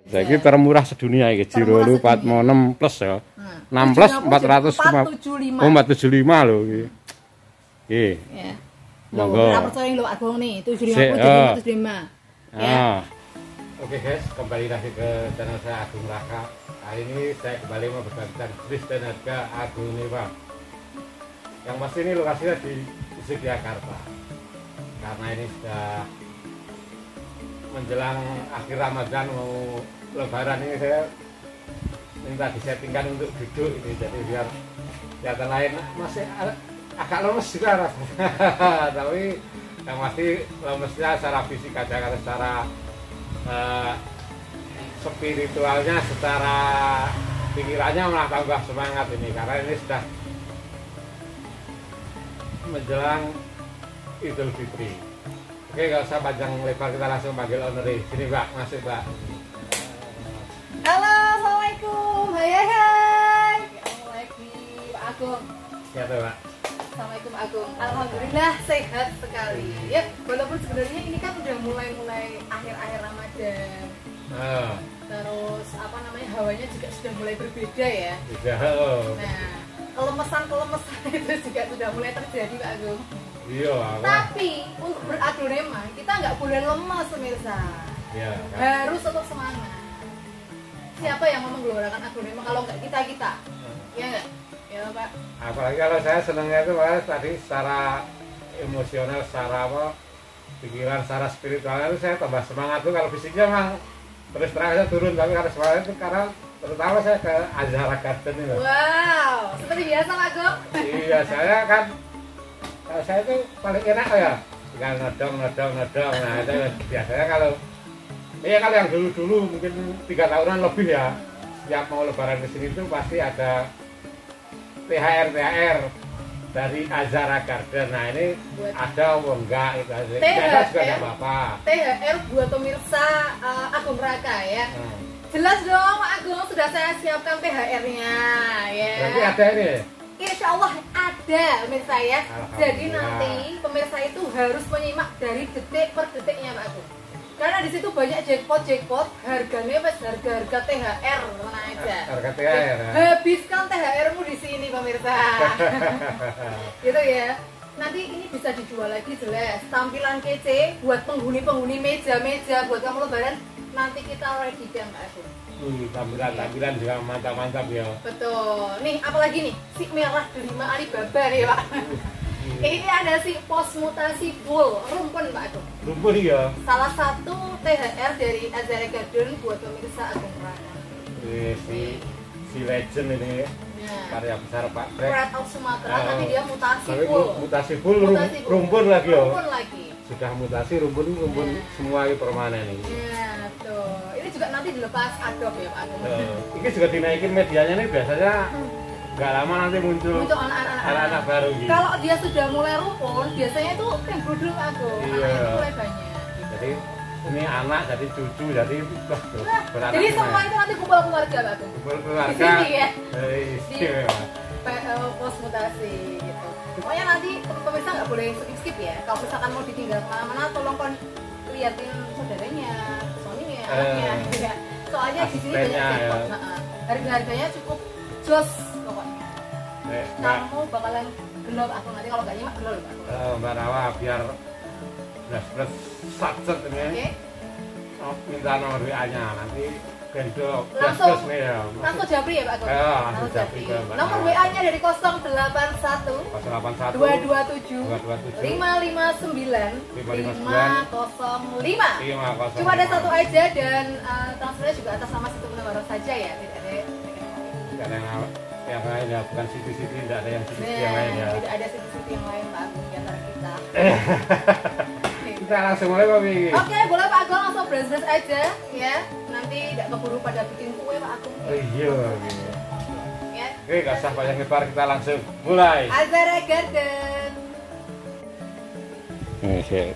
Saiki termurah sedunia iki Giro lu 46 plus ya. 6 plus 475. Oh 475 lho iki. Nggih. Ya. Monggo. Ora percaya lho Agung nih 750 jadi 475. Ya. Oke guys, kembali lagi ke channel saya Agung Raka. Kali ini saya kembali mau berbincang bisnis dan harga Agung nih Bang. Yang pasti ini lokasinya di Yogyakarta. Karena ini sudah menjelang akhir Ramadan mau Lebaran ini saya minta disettingkan untuk duduk ini, jadi biar kelihatan lain masih agak lemes juga rasanya. Tapi yang pasti lemesnya secara fisik aja, karena secara spiritualnya, secara pikirannya malah tambah semangat ini, karena ini sudah menjelang Idul Fitri. Oke, gak usah panjang lebar, kita langsung panggil owner. Sini Mbak, masuk Mbak. Halo, assalamualaikum. Hai. Assalamualaikum Pak Agung. Ya tuh Mbak. Assalamualaikum Agung. Alhamdulillah sehat sekali. Ya, walaupun sebenarnya ini kan udah mulai akhir-akhir Ramadan. Terus apa namanya, hawanya juga sudah mulai berbeda ya. Nah, kelemesan itu juga sudah mulai terjadi Pak Agung. Iya. Tapi untuk beraglonema kita nggak boleh lemas pemirsa. Iya. Harus tetap semangat. Siapa yang mau menggelorakan aglonema kalau nggak kita? Iya nggak? Ya Pak. Apalagi kalau saya senangnya itu Pak, tadi secara emosional, secara apa, pikiran, secara spiritual itu saya tambah semangat tuh. Kalau fisiknya memang terus terang saya turun, tapi kalau semangat itu karena terutama saya ke Azhara Garden ini. Wow, seperti biasa Pak Agung. Iya, saya kan kalau saya itu paling enak ya, tinggal nodong. Nah itu biasanya kalau yang dulu mungkin 3 tahunan lebih ya, setiap mau lebaran ke sini itu pasti ada THR dari Azhara Garden. Nah ini ada apa enggak itu aja. Biasa juga enggak apa-apa. THR buat pemirsa Agung Raka ya. Jelas dong Pak Agung, sudah saya siapkan THR-nya ya. Berarti ada ini. Insya Allah ada pemirsa ya. Jadi nanti pemirsa itu harus menyimak dari detik per detiknya Pak Agung. Karena di situ banyak jackpot, harganya harga THR mana aja. Harga THR. Habiskan THR-mu di sini pemirsa. Gitu ya. Nanti ini bisa dijual lagi jelas. Tampilan kece buat penghuni meja-meja buat kamu lebaran. Nanti kita ready kan Pak Agung. Tampilan juga mantap ya. Betul. Nih apalagi nih, si merah delima Alibaba nih Pak. Ini ada si pos mutasi full rumpun Pak Agung. Rumpun ya. Salah satu THR dari Azhara Garden buat pemirsa Agung Raka. Si legend ini. Karya besar Pak Pride of Sumatera, tapi dia mutasi full. Rumpun lagi ya. Rumpun lagi. Sudah mutasi rumpun semua permanen ini. Iya, tuh. Ini juga nanti dilepas adop ya Pak Agung. Ini juga dinaikin medianya nih, biasanya nggak lama nanti muncul anak-anak baru gitu. Kalau dia sudah mulai rumpun, biasanya itu timbul dulu Pak Agung. Anaknya mulai banyak. Jadi ini anak, jadi cucu, jadi beranak. Jadi semua itu nanti kumpul keluarga Pak Agung. Kumpul keluarga. Di sini ya. Di pos mutasi gitu. Pokoknya nanti pemirsa nggak boleh skip ya. Kalau misalkan mau ditinggal kemana-mana, tolong liatin saudaranya, suaminya, anaknya. Ya. Soalnya di sini banyak jackpot. Harga-harganya cukup jos pokoknya. Kamu bakalan gelap aku nanti kalau nggak nyimak gelap Pak. Mbak Rawa biar plus satset ini. Minta nomor WA-nya nanti. Langsung japri ya Pak Agung? Ya, langsung japri ke Mbak. Nomor WA-nya dari 081 227 559 505. Cuma ada satu aja dan transfernya juga atas nama Situ Gunawarman saja ya, tidak ada yang lain ya, bukan Siti, tidak ada yang Siti yang lain ya. Tidak ada Siti yang lain Pak Agung di antara kita. Kita langsung mulai Pak Bi. Oke, boleh Pak Agung langsung beres-beres aja ya. Nanti tidak keburu pada bikin kue Pak Agung. Iya gitu. Ya. Oke, gak usah banyak lebar, kita langsung mulai. Azhara Garden.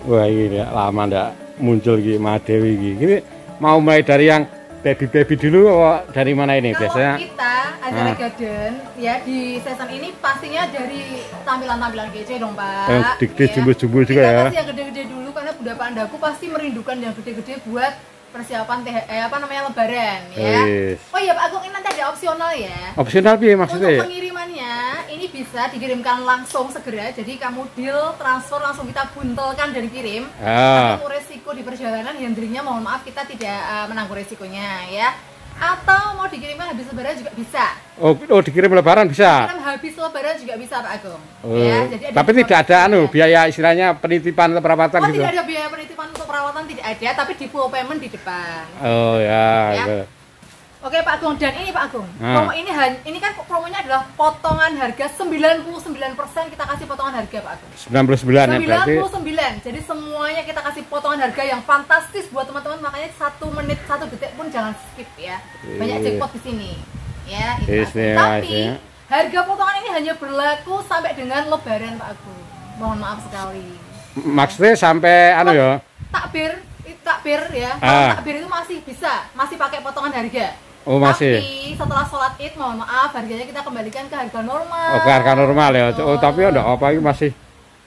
Wah ini lama ndak muncul Ki Madewi Ki. Ini mau mulai dari yang baby dulu dari mana ini biasanya? Kalau kita Azhara Garden ya di season ini pastinya dari tampilan kece dong Pak. Yang gede-gede jumbo juga ya. Pasti yang gede-gede dulu karena Bunda Pandaku pasti merindukan yang gede-gede buat persiapan Lebaran ya. Oh iya Pak Agung, ini nanti ada opsional ya. Opsional piye maksudnya? Untuk pengirimannya ini bisa dikirimkan langsung segera. Jadi kamu deal transfer langsung kita buntelkan dan kirim. Untuk resiko di perjalanan handlingnya mohon maaf kita tidak menanggung resikonya ya. Atau mau dikirimkan habis Lebaran juga bisa. Oh dikirim Lebaran bisa. Dikirim habis Lebaran juga bisa Pak Agung. Ya, jadi tapi tidak ada biaya istilahnya penitipan atau perawatan gitu. Tidak ada biaya penitipan untuk perawatan, tidak ada, tapi di full payment di depan. Oh ya. Oke Pak Agung, dan ini Pak Agung, promo ini kan promonya adalah potongan harga 99%, kita kasih potongan harga Pak Agung. 99 ya berarti. 99. Jadi semuanya kita kasih potongan harga yang fantastis buat teman-teman, makanya 1 menit 1 detik pun jangan skip ya. Banyak jackpot di sini. Ya, itu. Tapi harga potongan ini hanya berlaku sampai dengan Lebaran Pak Agung. Mohon maaf sekali. Maksudnya sampai ya? Takbir ya. Takbir itu masih pakai potongan harga. Oh masih. Tapi setelah sholat Id mohon maaf harganya kita kembalikan ke harga normal. Oh ke harga normal ya. Oh tapi enggak apa ini masih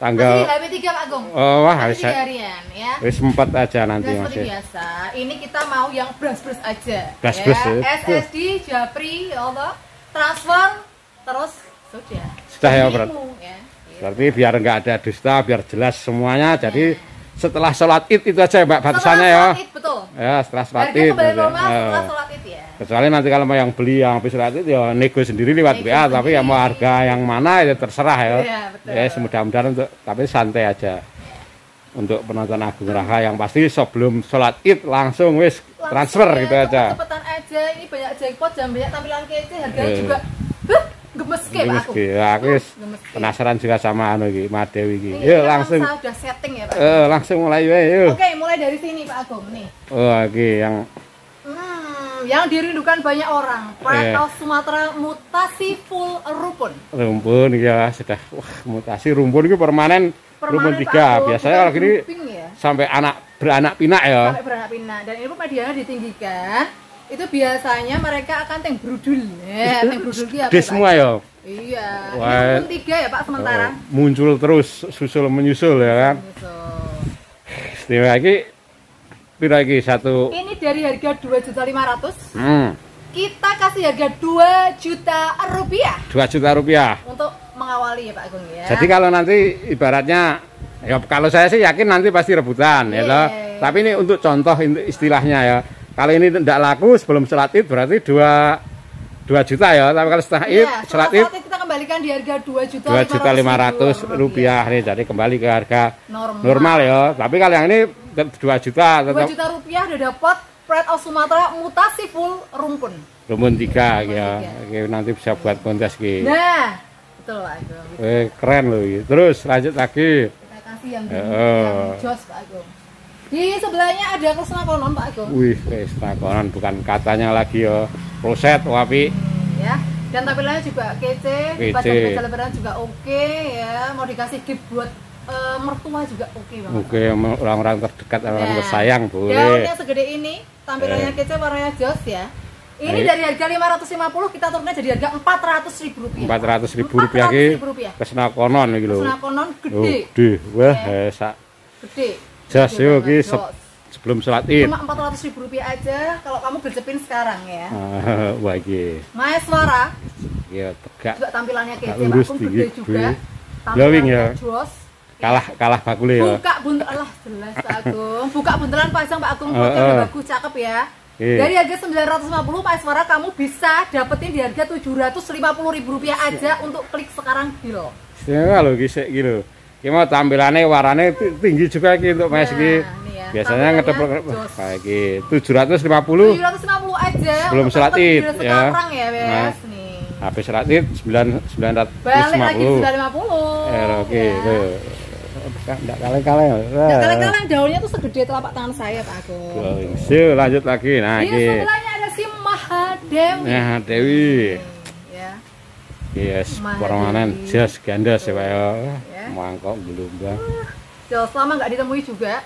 tanggal. Masih HP3 Pak Agung. Oh wah harus 3 harian ya. Wis sempat aja nanti masih. Seperti biasa. Ini kita mau yang brus-brus aja. Brus-brus ya. SSD, Japri, ya Allah. Transfer terus sudah. Sudah ya berarti. Berarti biar enggak ada dusta, biar jelas semuanya. Jadi setelah sholat Id itu aja Mbak batasannya ya. Sholat Id betul. Ya setelah sholat Id. Harga normal setelah sholat Id ya. Kecuali nanti kalau mau yang beli yang habis sholat Id ya nego sendiri lewat WA, tapi ya mau harga yang mana itu terserah ya. Iya betul. Ya mudah-mudahan tapi santai aja. Untuk penonton Agung Raha yang pasti sebelum sholat Id langsung wis transfer gitu aja. Cepetan aja, ini banyak jackpot dan banyak tampilan kece, harganya juga gemes ke Pak Agung. Ya, aku penasaran juga sama Mbak Dewi iki. Yuk langsung. Sudah setting ya Pak. Langsung mulai yuk. Oke, mulai dari sini Pak Agung nih. Oh, iki yang dirindukan banyak orang. Pride of Sumatera mutasi full rumpun. Rumpun ya sudah. Wah, mutasi rumpun itu permanen rumpun 3. Biasanya kalau gini ya? Sampai beranak pinak ya. Sampai beranak pinak dan ini medianya ditinggikan. Itu biasanya mereka akan tank brudul. Ya, tank brudul ki apa? Semua ya. Iya. Rumpun 3 ya Pak sementara. Muncul terus menyusul ya kan. Istimewa lagi pira iki satu. Ini dari harga 2.500.000. Kita kasih harga 2 juta rupiah. 2 juta rupiah. Untuk mengawali ya Pak Agung ya. Jadi kalau nanti ibaratnya ya kalau saya sih yakin nanti pasti rebutan ya toh. Tapi ini untuk contoh istilahnya ya. Kalau ini tidak laku sebelum sholat Id berarti 2 juta ya. Tapi kalau setelah Id sholat Id kita kembalikan di harga 2.500.000 rupiah nih. Jadi kembali ke harga normal ya. Tapi kalau yang ini 2 juta tetap 2 juta rupiah udah dapat Pride of Sumatera mutasi full rumpun 3 ya. Oke, nanti bisa buat kontes gitu. Nah, betul Pak Agung. Keren loh. Terus lanjut lagi. Kita kasih yang jos Pak Agung. Di sebelahnya ada Kresna Konon Pak Agung. Wih, Kresna Konon bukan katanya lagi ya. Roset wapi. Ya. Dan tampilannya juga kece. Baca Lebaran juga oke ya. Mau dikasih gift buat mertua juga oke banget. Oke, orang-orang terdekat, orang tersayang boleh. Daunnya segede ini, tampilannya kece, warnanya jos ya. Ini dari harga 550 kita turunnya jadi harga 400.000 rupiah. 400.000 rupiah ki. Kresna Konon iki lho. Kresna Konon gede. Gede. Wah, sak. Gede. Jas yo ki sebelum sholat Id. Cuma 400.000 rupiah aja kalau kamu gercepin sekarang ya. Wah iki. Maeswara. Iya, tegak. Juga tampilannya kece, Pak, gede juga. Glowing ya. Jos. Kalah bakule ya. Buka buntelan lah jelas Pak Agung. Buka buntelan pasang Pak Agung, fotonya bagus, cakep ya. Dari harga 950 Pak Iswara kamu bisa dapetin di harga 750.000 rupiah aja untuk klik sekarang deal. Ya lho gisik iki lho. Iki mau tampilannya warnanya tinggi juga iki untuk Mas iki. Biasanya ngedep iki 750. 750 aja. Belum sholat Id ya. Wes nih. Habis sholat Id 950. Balik lagi 950. Oke, tuh. Enggak kaleng-kaleng. Enggak kaleng-kaleng, daunnya tuh segede telapak tangan saya, Pak Agung. Lanjut lagi. Nah, ini sebelahnya ada si Mahadewi. Mahadewi. Ya. Yes, permanen jas gandas ya, Pak ya. Mangkok gelombang. Jos lama nggak ditemui juga.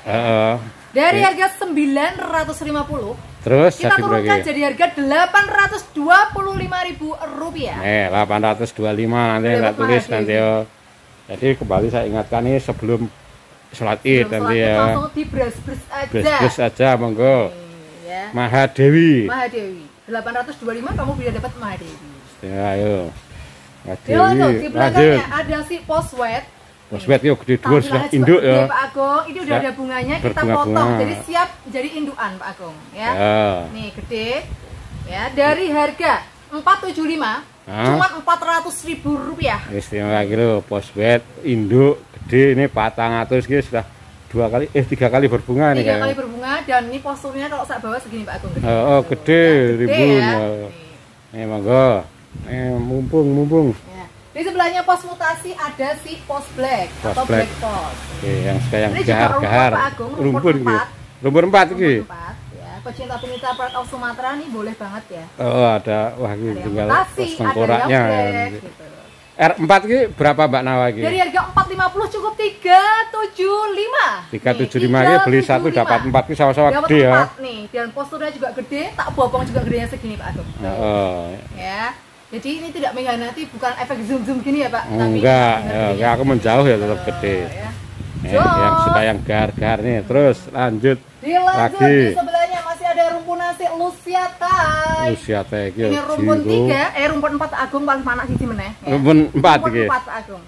Dari harga 950. Terus kita turunkan jadi harga 825.000 rupiah. 825 nanti tak tulis nanti ya. Jadi kembali saya ingatkan nih sebelum sholat Id nanti ya. Langsung di bres aja. Bres aja monggo. ya. Mahadewi. Mahadewi. 825 kamu bisa dapat Mahadewi. Ya, ayo. Mahadewi. Di belakangnya ada si Poswet. Poswet yuk gede dhuwur sudah induk ya. Pak Agung, ini udah ada bunganya, kita potong. Jadi siap jadi indukan Pak Agung ya. Nih gede. Ya, dari harga 475 cuma 400.000 rupiah. Istimewa gitu, Poswet induk gede ini 400 gitu sudah 3 kali berbunga nih kan. 3 kali berbunga dan ini posturnya kalau saya bawa segini Pak Agung. Gede rimbun. Ya. Nih monggo. Mumpung. Ya. Di sebelahnya pos mutasi ada si pos black atau black pos. Oke, yang sekarang gahar-gahar. Rumpun 4. Rumpun 4 iki. Pecinta pencinta Pride of Sumatera nih boleh banget ya. Ada wah ini tinggal tengkoraknya. Gitu. R4 ini berapa Mbak Nawa ini? Dari harga 450 cukup 375. 375 ini beli 1 dapat 4 ini sama-sama gede ya. Nih, dan posturnya juga gede, tak bopong juga gedenya segini Pak Agung. Ya. Jadi ini tidak mengkhianati, bukan efek zoom gini ya Pak. Enggak, ya aku menjauh ya tetap gede. Yang suka yang gar-gar nih, terus lanjut lagi. Di sebelahnya masih ada rumpun nasi Luciatai. Luciatai ini rumpun 3, rumpun 4 Agung paling mana sih meneh? Rumpun 4 iki. Rumpun 4 Agung.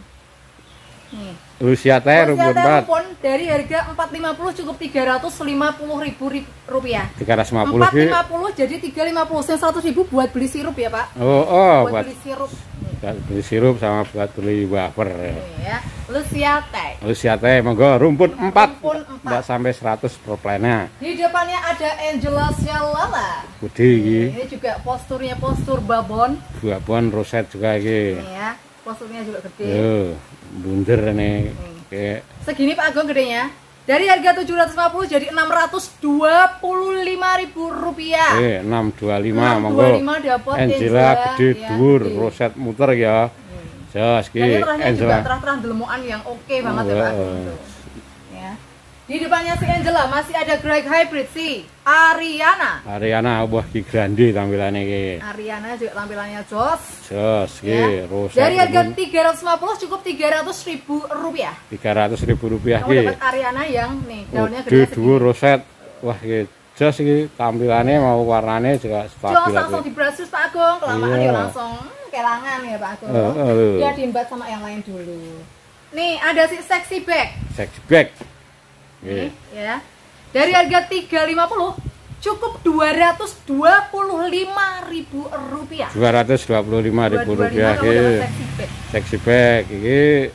Nih. Luciatai rumpun 4. Rumpun dari harga 450 cukup 350.000 rupiah. 350 450 jadi 350 sen 100.000 buat beli sirup ya Pak. Buat beli sirup. Beli sirup sama buat beli wafer ya. Luciatai monggo rumpun 4 enggak sampai 100 per plena. Di depannya ada Angela Shalala gede iki. Ini juga posturnya postur babon roset juga iki ya, posturnya juga gede bunder nih kayak segini Pak Agung gedenya. Dari harga 750 jadi 625.000 rupiah. 625 monggo. Angela gede dhuwur, roset muter ya. Jos iki Angela. Terang-terang delemukan yang oke banget ya Pak. Ya. Di depannya si Angela masih ada Greg Hybrid si Ariana wah ki grande tampilannya iki. Ariana juga tampilannya jos ki roset. Dari harga 350 cukup 300.000 rupiah. 300.000 rupiah ki. Kamu dapat Ariana yang nih daunnya gede dhuwur roset. Wah ki jos iki tampilannya mau warnanya juga stabil. Jos langsung dibrasus Pak Agung, kelamaan dia langsung kelangan ya Pak Agung. Ya diembat sama yang lain dulu. Nih ada si sexy bag. Nih, ya. Dari harga 350 cukup 225.000 rupiah. 225.000 rupiah sexy bag iki.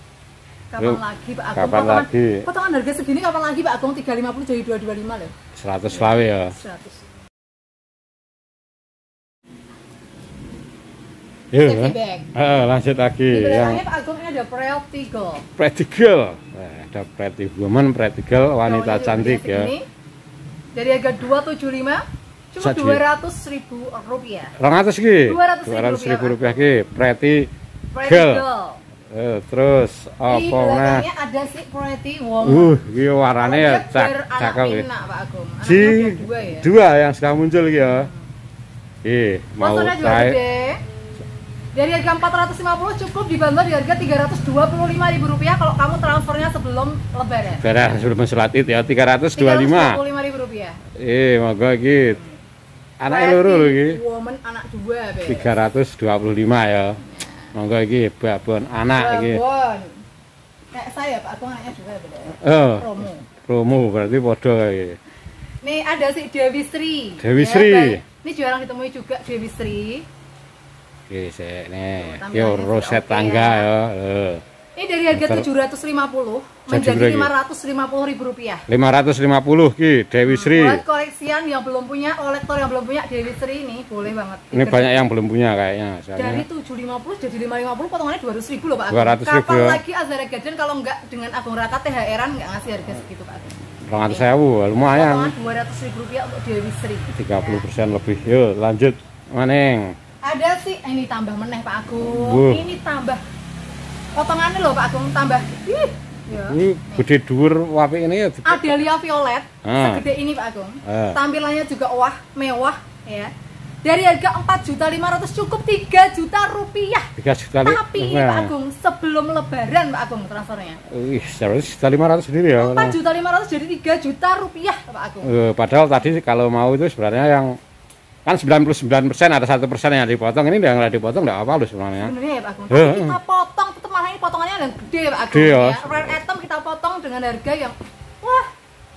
Kapan lagi Pak Agung? Kapan lagi? Potongan harga segini kapan lagi Pak Agung? 350 jadi 225 loh. 100 lawe ya. 100. Lanjut lagi. Di belakangnya Pak Agung ini ada Pretty Girl. Ada Pretty Woman, Pretty Girl, wanita cantik ya. Dari harga 275 cuma 200.000 rupiah. 200 ki. 200.000 rupiah ki. Pretty Girl. Terus apa di belakangnya ada si Pretty Woman. Iki warnane ya cakep ya. Pak Agung. Dua yang sudah muncul iki ya. Mau saya dari harga 450 cukup dibantu di harga 325.000 rupiah kalau kamu transfernya sebelum lebaran. Sebelum sholat Id ya 325.000 rupiah. Monggo iki. Anake loro lho iki. Woman anak 2 325 ya. Monggo iki babon anak iki. Babon. Kayak saya Pak Agung anaknya 2 beda. Promo berarti padha iki. Nih ada si Dewi Sri. Ini jarang ditemui juga Dewi Sri. Oke, nih. Yo roset tangga ya. Ini dari harga 750 menjadi 550.000 rupiah. 550 ki Dewi Sri. Buat koleksian yang belum punya, kolektor yang belum punya Dewi Sri ini boleh banget. Ini banyak yang belum punya kayaknya. Dari 750 jadi 550 potongannya 200.000 loh Pak Agung. 200.000 Kapan ya. lagi Azara Garden kalau enggak dengan Agung Raka THR-an enggak ngasih harga segitu Pak Agung. 200.000 lumayan. Potongan 200.000 rupiah untuk Dewi Sri. 30% lebih. Yuk lanjut. Maneng. Ada sih ini tambah meneh Pak Agung. Ini tambah potongannya loh Pak Agung tambah. Ini gede dhuwur wapi ini ya. Adelia Violet segede ini Pak Agung. Tampilannya juga mewah ya. dari harga 4.500.000 cukup 3 juta rupiah. 3 juta. Tapi Pak Agung sebelum lebaran Pak Agung transfernya. Wih, 1.500.000 sendiri ya. 4.500.000 jadi 3 juta rupiah Pak Agung. Padahal tadi kalau mau itu sebenarnya yang kan 99% ada 1% yang dipotong, ini yang nggak dipotong nggak apa-apa loh sebenarnya. Sebenarnya ya Pak Agung. Tapi kita potong tetap malah ini potongannya yang gede Pak Agung. Ya. Rare item kita potong dengan harga yang wah.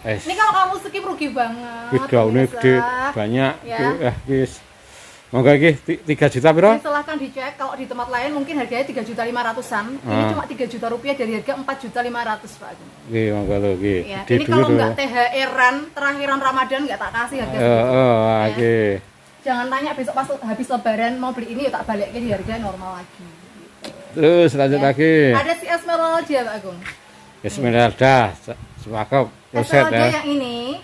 Ini kalau kamu skip rugi banget. Daunnya gede banyak. Ya. Guys. Moga iki 3 juta piro? Silahkan dicek, kalau di tempat lain mungkin harganya 3.500.000-an. Ini cuma 3 juta rupiah dari harga 4.500.000 Pak Agung. Nggih, monggo lho nggih. Ya, ini kalau enggak THR-an, terakhiran Ramadan enggak tak kasih harga segitu. Nggih. Jangan tanya besok pas habis lebaran mau beli ini ya tak balikin di harga normal lagi. Terus lanjut lagi. Ada si Esmeralda Pak Agung. Esmeralda, sepakap roset ya. Yang ini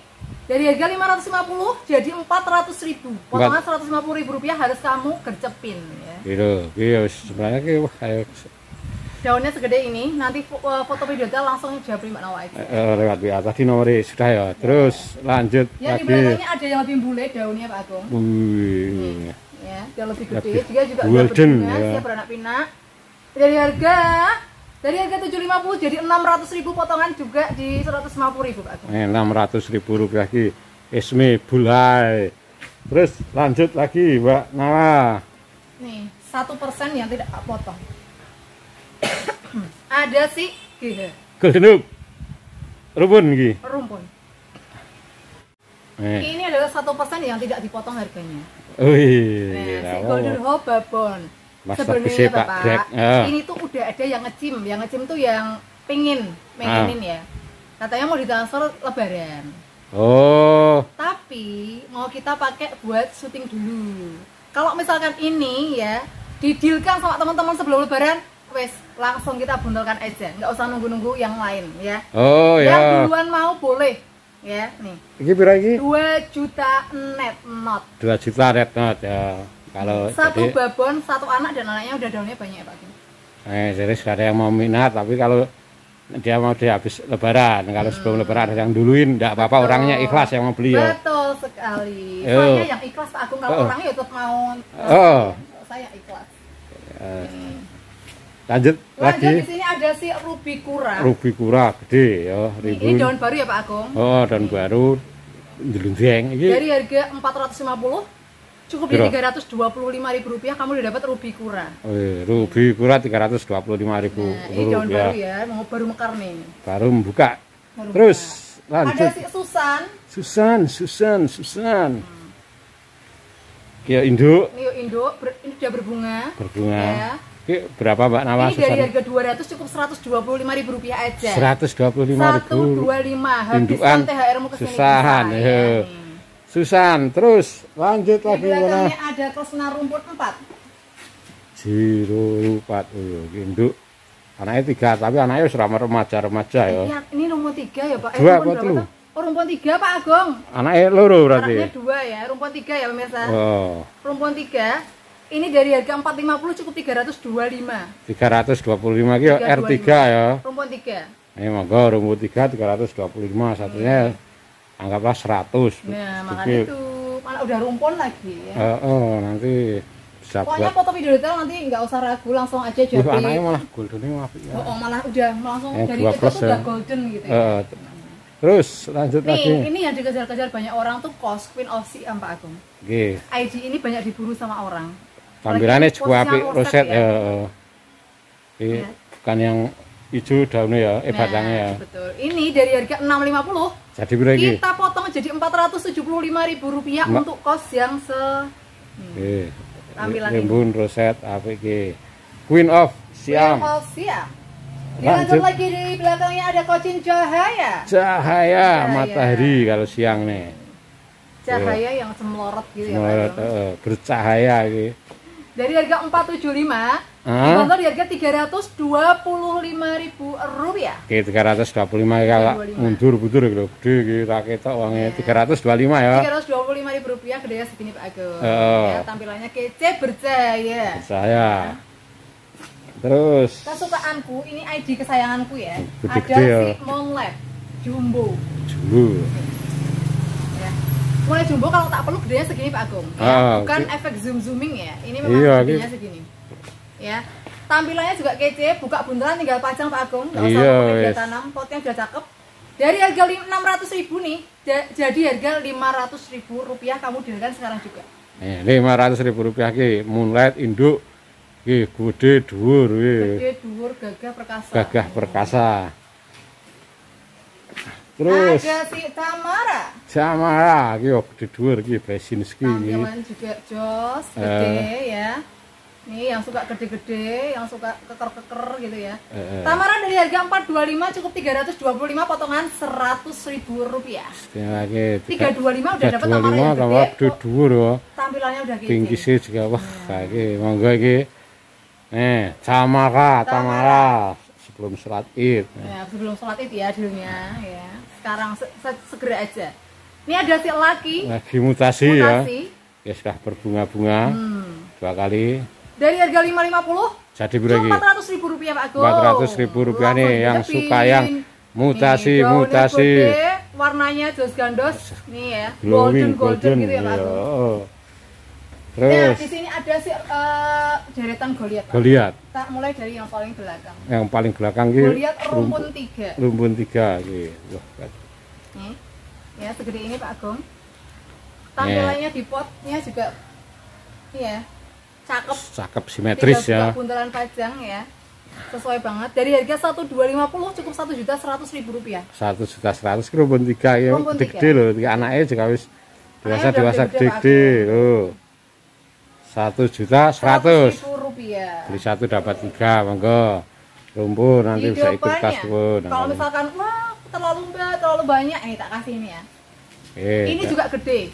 dari harga 550 jadi 400.000. Potongan 150.000 rupiah harus kamu gercepin ya. Gitu. Iya sebenarnya ki wah ayo. Daunnya segede ini, nanti foto video langsung japri Mbak Nawa aja. Lewat WA tadi nomornya sudah ya. Terus lanjut ya, lagi. Di belakangnya ada yang lebih bule daunnya Pak Agung. Wih. Ya, dia lebih gede. Dia juga golden ya. Siap beranak pinak. Dari harga 750 jadi 600.000 potongan juga di 150.000 Pak Agung. 600.000 rupiah ki. Esme bulai. Terus lanjut lagi Mbak Nawa. Nih, 1% yang tidak potong. Ada sih golden rumpun iki. Rumpun. Ini adalah 1% yang tidak dipotong harganya. Wih. Si golden hope babon. Sebenarnya Bapak, ini tuh udah ada yang ngecim. Yang ngecim tuh yang pengenin ya. Katanya mau ditransfer lebaran. Oh. Tapi mau kita pakai buat syuting dulu. Kalau misalkan ini ya didilkan sama teman-teman sebelum lebaran, wes langsung kita bundolkan aja, nggak usah nunggu-nunggu yang lain ya. Oh ya. Yang duluan mau boleh ya nih. Iki pira iki? 2 juta net not. 2 juta net not ya. Kalau satu jadi, babon, satu anak dan anaknya udah daunnya banyak ya Pak. Jadi ada yang mau minat, tapi kalau dia mau habis lebaran, kalau sebelum lebaran ada yang duluin, enggak apa-apa, orangnya ikhlas yang mau beli ya. Betul sekali. Saya yang ikhlas Pak Agung, kalau orangnya tetap mau. Saya ikhlas. Lanjut lagi. Di sini ada si Ruby Kura. Ruby Kura gede ya, Ini daun baru ya Pak Agung. Oh, daun baru. Jelunjeng iki. Dari harga 450 cukup di 325.000 rupiah kamu udah dapat Ruby Kura. Ruby Kura 325.000 rupiah. Ini daun baru ya, mau baru mekar nih. Baru membuka. Terus lanjut. Ada si Susan. Kio induk. Ini udah berbunga. Ya. Ini berapa Mbak Nawa? Ini dari harga 200 cukup 125.000 rupiah aja. 125.000. 125. Habiskan THR-mu kesini. Susahan. Susan, terus lanjut lagi. Di belakangnya ada Krosna rumput 4. Jiro 4. Induk. Anaknya 3, tapi anaknya sudah remaja ya. Iya, ini rumput 3 ya Pak. Rumput 3. Oh, rumput 3 Pak Agung. Anaknya loro berarti. Anaknya 2 ya, rumput 3 ya pemirsa. Oh. Rumput 3. Ini dari harga 450 cukup 325. 325 ki R3 ya. Rumput 3. Ini monggo rumput 3 325, satunya anggaplah 100. Nah, makanya itu malah udah rumpun lagi ya. Nanti bisa pokoknya foto video detail nanti nggak usah ragu, langsung aja jadi. Anaknya malah golden apik ya. Malah udah langsung dari itu tuh udah golden gitu ya. Terus lanjut lagi. Ini yang dikejar-kejar banyak orang tuh Cos Queen of Siam Pak Agung. Nggih. IG ini banyak diburu sama orang. Tampilannya juga apik roset ya. Bukan yang hijau daunnya ya, batangnya ya. Betul. Ini dari harga 650. Jadi berapa iki? Kita potong jadi 475.000 rupiah untuk kos yang tampilan rimbun roset apik iki. Queen of Siam. Queen of Siam. Lanjut lagi di belakangnya ada Kocin Cahaya. Cahaya matahari kalau siang nih. Cahaya yang semlorot gitu ya Pak. Bercahaya iki. Dari harga 475 dibantu di harga 325.000 rupiah. Oke, 325 kalau mundur-mundur gitu. Gede iki ra ketok wonge 325 ya. 325.000 rupiah gedenya segini Pak Agung. Ya, tampilannya kece bercahaya. Bercahaya. Terus kesukaanku, ini ID kesayanganku ya. Gede ada si Monglab Jumbo. Ya. Mulai jumbo kalau tak peluk gedenya segini Pak Agung. Ya. Bukan efek zooming ya. Ini memang gedenya segini. Ya. Tampilannya juga kece, buka buntelan tinggal pajang Pak Agung. Enggak usah media tanam, potnya udah cakep. Dari harga 600.000 nih, jadi harga 500.000 rupiah kamu dirikan sekarang juga. 500.000 rupiah ki, Moonlight induk ki gede dhuwur ki. Gede dhuwur gagah perkasa. Gagah perkasa. Terus ada si Tamara. Tamara ki yo gede dhuwur ki Brzezinski. Tampilan juga jos, gede ya. Nih yang suka gede-gede, yang suka keker-keker gitu ya. Tamara dari harga 425 cukup 325 potongan 100.000 rupiah. Lagi 325 udah dapat Tamara yang gede dhuwur yo. Tampilannya udah gede. Bingkisnya juga wah iki monggo iki. Tamara sebelum sholat Id. Ya, sebelum sholat Id ya dulunya ya. Sekarang segera aja. Ini ada si lagi mutasi ya. Ya sudah berbunga-bunga. 2 kali. Dari harga 550 jadi berapa? 400.000 rupiah Pak Agung. 400.000 rupiah nih yang suka yang mutasi. Gede, warnanya jos gandos nih ya. Golden gitu ya Pak Agung. Terus nah, di sini ada si deretan Goliat. Tak mulai dari yang paling belakang. Yang paling belakang ki Goliat rumpun 3. Rumpun 3 ki. Nih. Ya, segede ini Pak Agung. Tampilannya di potnya juga ya. Cakep simetris ya. Buntelan pajang ya. Sesuai banget. Dari harga 1.250 cukup 1.100.000 rupiah. 1.100.000 rumpun 3 ya. Gede loh, 3 anaknya juga wis dewasa gede loh. 1.100.000 rupiah. Beli 1 dapat 3, monggo. Rumpun nanti bisa ikut tas pun. Kalau misalkan wah terlalu banyak tak kasih ini ya. Ini juga gede.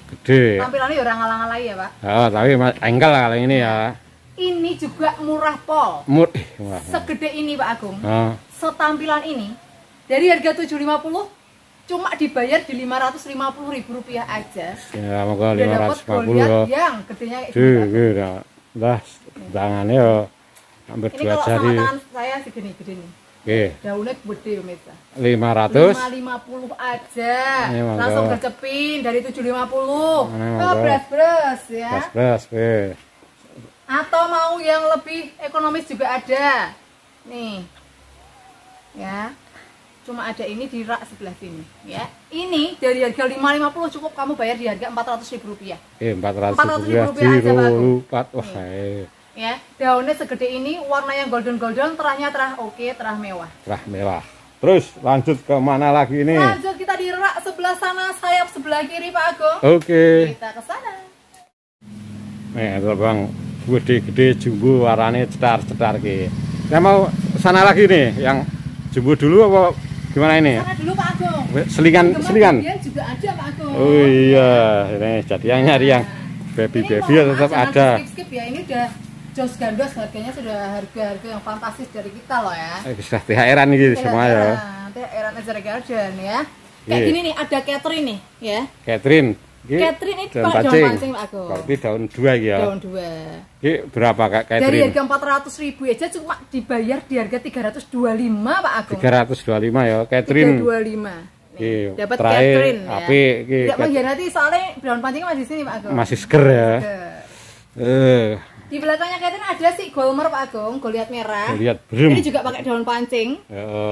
Tampilannya orang ngalang-ngalai ya Pak. Oh, tapi engkel lah kalau ini ya. Ini juga murah pol. Segede ini Pak Agung. Setampilan ini dari harga 750 cuma dibayar di 550.000 rupiah aja. Ya, monggo 550 ya. Yang gedenya kayak lah, tangannya ya hampir 2 jari. Ini kalau sama tangan saya segini gede nih. Daunnya gede pemirsa. 550 aja. Langsung gercepin dari 750. Bras ya. Bras. Atau mau yang lebih ekonomis juga ada. Nih. Ya. Cuma ada ini di rak sebelah sini, ya. Ini dari harga 550 cukup kamu bayar di harga 400.000 rupiah. 400.000 rupiah aja Pak. Wah, ya, daunnya segede ini, warnanya golden, terahnya terah oke, terah mewah. Terus lanjut ke mana lagi ini? Lanjut kita di rak sebelah sana, sayap sebelah kiri Pak Agung. Oke. Kita ke sana. Nih, Bang, gede-gede jumbo warnanya cetar-cetar ki. Saya mau sana lagi nih, yang jumbo dulu apa gimana ini? Sana dulu Pak Agung. Selingan. Juga ada Pak Agung. Oh iya, ini jadi yang nyari yang baby tetap ada. Skip ya, ini udah jos gandos, harganya sudah harga yang fantastis dari kita loh ya. Sudah THR-an gitu semua ya. THR-an Azhar Garden ya. Kayak gini nih, ada Catherine nih ya. Catherine ini daun pancing Pak Agung. Berarti daun 2 ya. Daun 2. Ini berapa Kak Catherine? Dari harga 400.000 aja cuma dibayar di harga 325 Pak Agung. 325 ya, Catherine. 325. Nih, dapat Catherine ya. Tidak mengkhianati soalnya daun pancingnya masih di sini Pak Agung. Masih seger ya. Di belakangnya Catherine ada sih Golmer Pak Agung, Goliat merah. Goliat brem. Ini juga pakai daun pancing.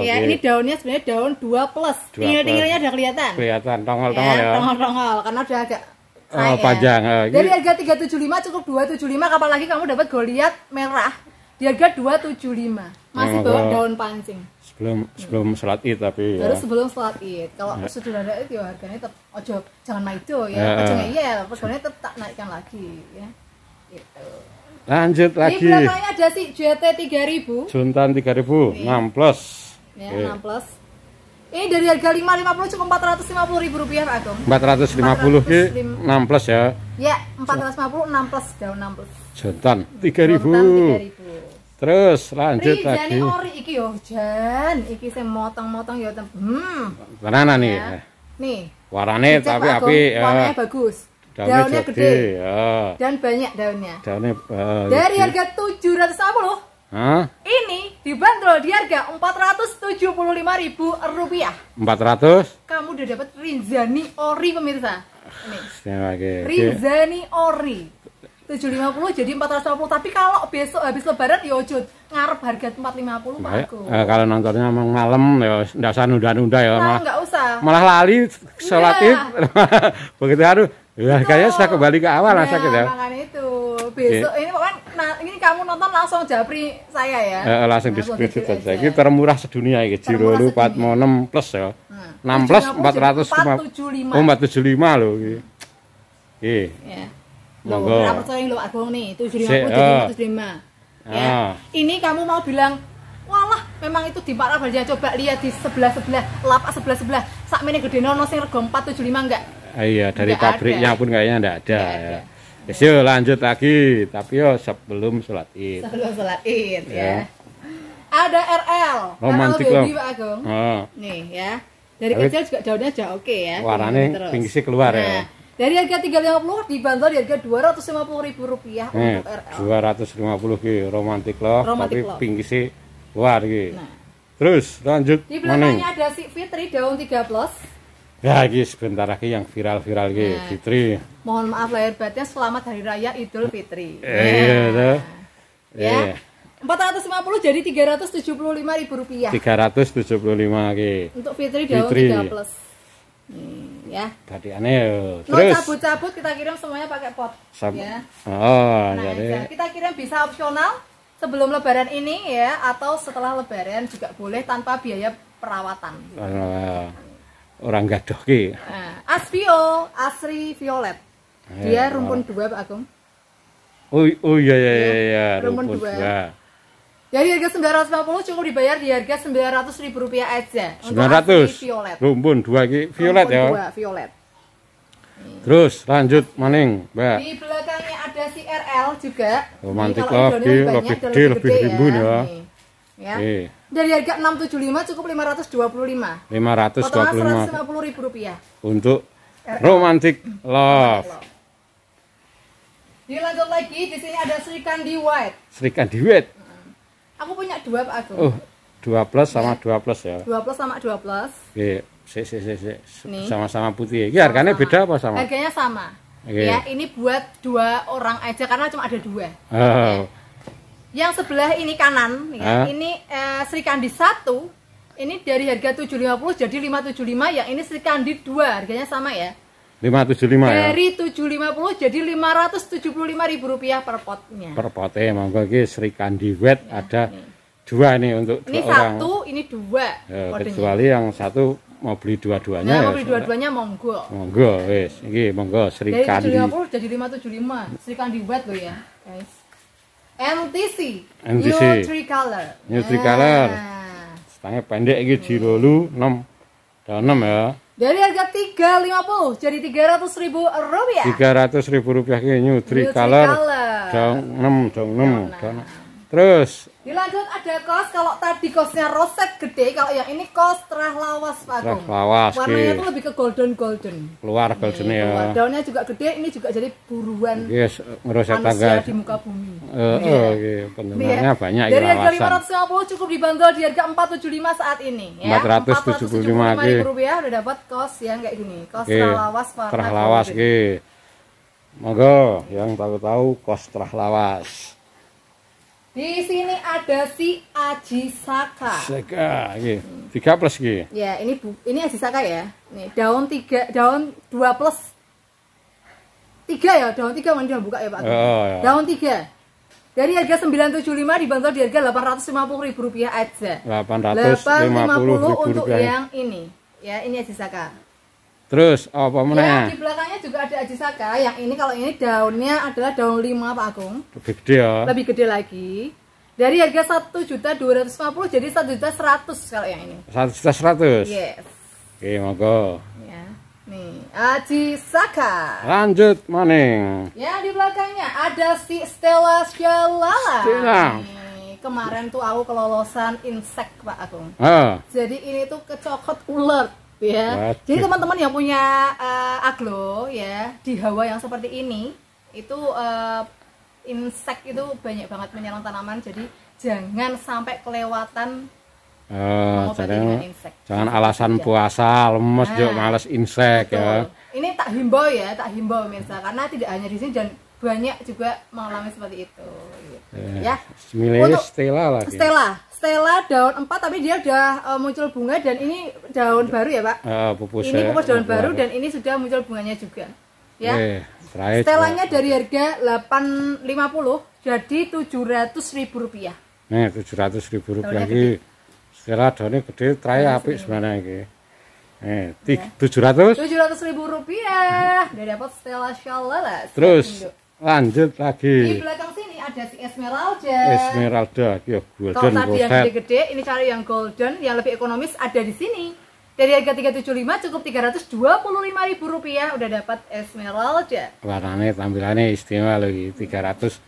Ya, ini daunnya sebenarnya daun 2+. Tinggal-tinggalnya udah kelihatan. Kelihatan tongol-tongol ya. Tongol-tongol karena udah agak panjang. Dari harga 375 cukup 275, kapan lagi kamu dapat Goliat merah di harga 275. Masih bawa daun pancing. Sebelum sholat Id tapi baru sebelum sholat Id. Kalau sudah ada itu ya harganya tetap ojo jangan maido ya. Ojo ngeyel, harganya tetap tak naikkan lagi ya. Gitu. Lanjut lagi. Di belakangnya ada si JT 3000. Juntan 3000, 6+. Ya, 6+. Ini dari harga 550 cukup 450.000 rupiah Pak Agung. 450 ki 6+ ya. Ya, 450 6+, daun 6+. Juntan 3000. Terus lanjut lagi. Rini ori iki yo, Jan. Iki sing motong-motong ya Banana nih. Ya. Nih. Warnanya tapi api ya. Warnanya bagus. Daunnya gede ya. Dan banyak daunnya. Dari harga 750. Ini dibanderol di harga 475.000 rupiah. 400? Kamu udah dapat Rinzani ori pemirsa. Ini. Rinzani Ori. 750 jadi 450, tapi kalau besok habis lebaran ya ojo ngarep harga 450 Pak Agung. Kalau nontonnya emang malam ya ndak usah nunda-nunda ya. Nah, enggak usah. Malah lali sholat Id. Begitu harus ya kayaknya saya kembali ke awal lah sakit ya. Makanya itu. Besok ini pokoknya ini kamu nonton langsung japri saya ya. Langsung di screenshot saja. Ini termurah sedunia iki Jirolu Patmo 6 plus ya. 6 plus 475. Oh 475 loh iki. Nggih. Ya. Monggo. Ora percaya lho Agung nih, 750 jadi 405. Ya. Ini kamu mau bilang, "Walah, memang itu di Pak Rabalja, coba lihat di sebelah-sebelah, lapak sebelah-sebelah. Sakmene gedene ono sing rega 475 enggak?" Iya, dari pabriknya pun kayaknya enggak ada ya. Yuk lanjut lagi, tapi yo sebelum sholat Id. Sebelum sholat Id ya. Ada RL. Romantik loh. Pak Agung. Nih ya. Dari kecil juga daunnya aja oke ya. Warnanya pinggirnya keluar ya. Dari harga 350 dibantu di harga Rp250.000 untuk RL. 250 ki romantik loh, tapi pinggirnya keluar ki. Nah. Terus lanjut. Di belakangnya ada si Fitri daun 3 plus. Ya, ini sebentar lagi yang viral-viral ki, Fitri. Mohon maaf lahir batin, selamat hari raya Idul Fitri. Iya, ya. 450 jadi Rp375.000. 375 ki. Untuk Fitri daun 3 plus. Ya. Tadi aneh. Terus cabut-cabut kita kirim semuanya pakai pot. Ya. Oh, jadi kita kirim bisa opsional sebelum lebaran ini ya, atau setelah lebaran juga boleh tanpa biaya perawatan. Orang gadoh ki. Asvio, Asri Violet. Dia rumpun 2 Pak Agung. Oh iya, rumpun 2. Dari harga 950 cukup dibayar di harga Rp900.000 aja. 900. Rumpun 2 ki violet ya. Rumpun 2 violet. Terus lanjut maning, Mbak. Di belakangnya ada si RL juga. Romantik lagi, lebih gede, lebih rimbun ya. Ya. Dari harga 675 cukup 525. 525. Rp150.000. Untuk Romantic Love. Dilanjut lagi, di sini ada Sri Kandi White. Sri Kandi White. Aku punya 2 Pak Agung. Oh, 2 plus sama 2 plus ya. 2 plus sama 2 plus. Oke, sama-sama putih. Ini harganya beda apa sama? Harganya sama. Ya, ini buat 2 orang aja karena cuma ada 2. Oh. Ya. Yang sebelah ini kanan, ya, ini Sri Kandi 1. Ini dari harga 750 jadi 575. Yang ini Sri Kandi 2, harganya sama ya. 575 ya. Dari 750 jadi Rp575.000 per potnya. Per potnya monggo iki Sri Kandi White ya, ada nih. 2 nih untuk ini 2 orang. Ini 1, ini 2. Ya, kecuali yang satu mau beli dua-duanya ya. Mau beli dua-duanya monggo. Monggo wis, iki monggo Sri Kandi. Dari 750 jadi 575. Sri Kandi White loh ya, guys. MTC. New Tricolor. New Tricolor. Setengah pendek iki Jirolu 6. Daun 6 ya. Dari harga 350 jadi Rp300.000. Rp300.000 ki New Tricolor. Daun 6. Terus dilanjut ada kos. Kalau tadi kosnya roset gede, kalau yang ini kos terah lawas Pak Agung. Warnanya tuh lebih ke golden. Keluar golden ya. Daunnya juga gede, ini juga jadi buruan. Yes, ngeroset tangga di muka bumi. Pendengarnya banyak. Dari harga 550 cukup dibantu di harga 475 saat ini. Ya. Rp475.000 udah dapat kos yang kayak gini. Kos terah lawas warna. Terah lawas ki. Monggo yang tahu-tahu kos terah lawas. Di sini ada si Ajisaka. Saka, iki. 3 plus iki. Ya, ini Ajisaka ya. Nih, daun 2 plus. 3 ya, daun 3 mana buka ya, Pak? Oh, ya. Daun 3. Dari harga 975 dibantu di harga Rp850.000 aja. Rp850 untuk yang ini. Ya, ini Ajisaka. Terus apa meneh? Ya, di belakangnya juga ada Ajisaka. Yang ini kalau ini daunnya adalah daun 5 Pak Agung. Lebih gede ya. Lebih gede lagi. Dari harga 1.250 jadi 1.100.000 kalau yang ini. 1.100.000. Yes. Oke, monggo. Ya. Nih, Ajisaka. Lanjut maning. Ya, di belakangnya ada si Stella Shalala. Stella. Nih, kemarin tuh aku kelolosan insek Pak Agung. Jadi ini tuh kecokot ular. Ya. Jadi teman-teman yang punya aglo ya di hawa yang seperti ini itu insek itu banyak banget menyerang tanaman, jadi jangan sampai kelewatan Jangan alasan puasa lemes juga males insek ya. Ini tak himbau ya, pemirsa, karena tidak hanya di sini dan banyak juga mengalami seperti itu. Ya. Untuk Stella lagi. Stella daun 4 tapi dia udah muncul bunga dan ini daun baru ya Pak. Ini pupus daun baru dan ini sudah muncul bunganya juga. Ya. Stellanya dari harga 850 jadi Rp700.000. Nih Rp700.000 lagi. Stella daunnya gede, terakhir apik sebenarnya ini. 700.000 rupiah. Udah dapat Stella Shalala. Terus lanjut lagi. Di belakang sini ada si Esmeralda. Ya golden. Kalau tadi yang gede-gede, ini cari yang golden, yang lebih ekonomis ada di sini. Dari harga 375 cukup Rp325.000 udah dapat Esmeralda. Warnanya tampilannya istimewa lagi. 325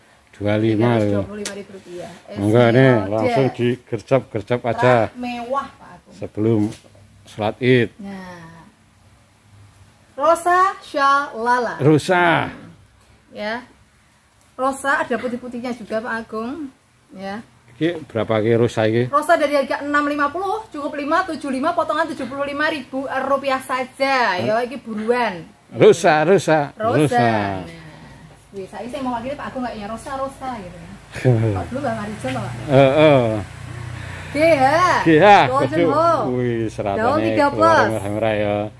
loh. Rp325. Enggak nih, langsung digercep aja. Mewah Pak Agung. Sebelum sholat Id. Nah. Rosa Shalala. Rosa. Ya. Rosa ada putih-putihnya juga Pak Agung. Ya. Iki berapa ki rosa iki? Rosa dari harga 650 cukup 575 potongan Rp75.000 saja. Ya iki buruan. Rosa. Nah. Wih, saya mau wakilnya Pak Agung enggak ya rosa gitu ya. Pak dulu Mbak Marijan Pak. GH. Golden Hope. Wih, daun 3+. Merah ya.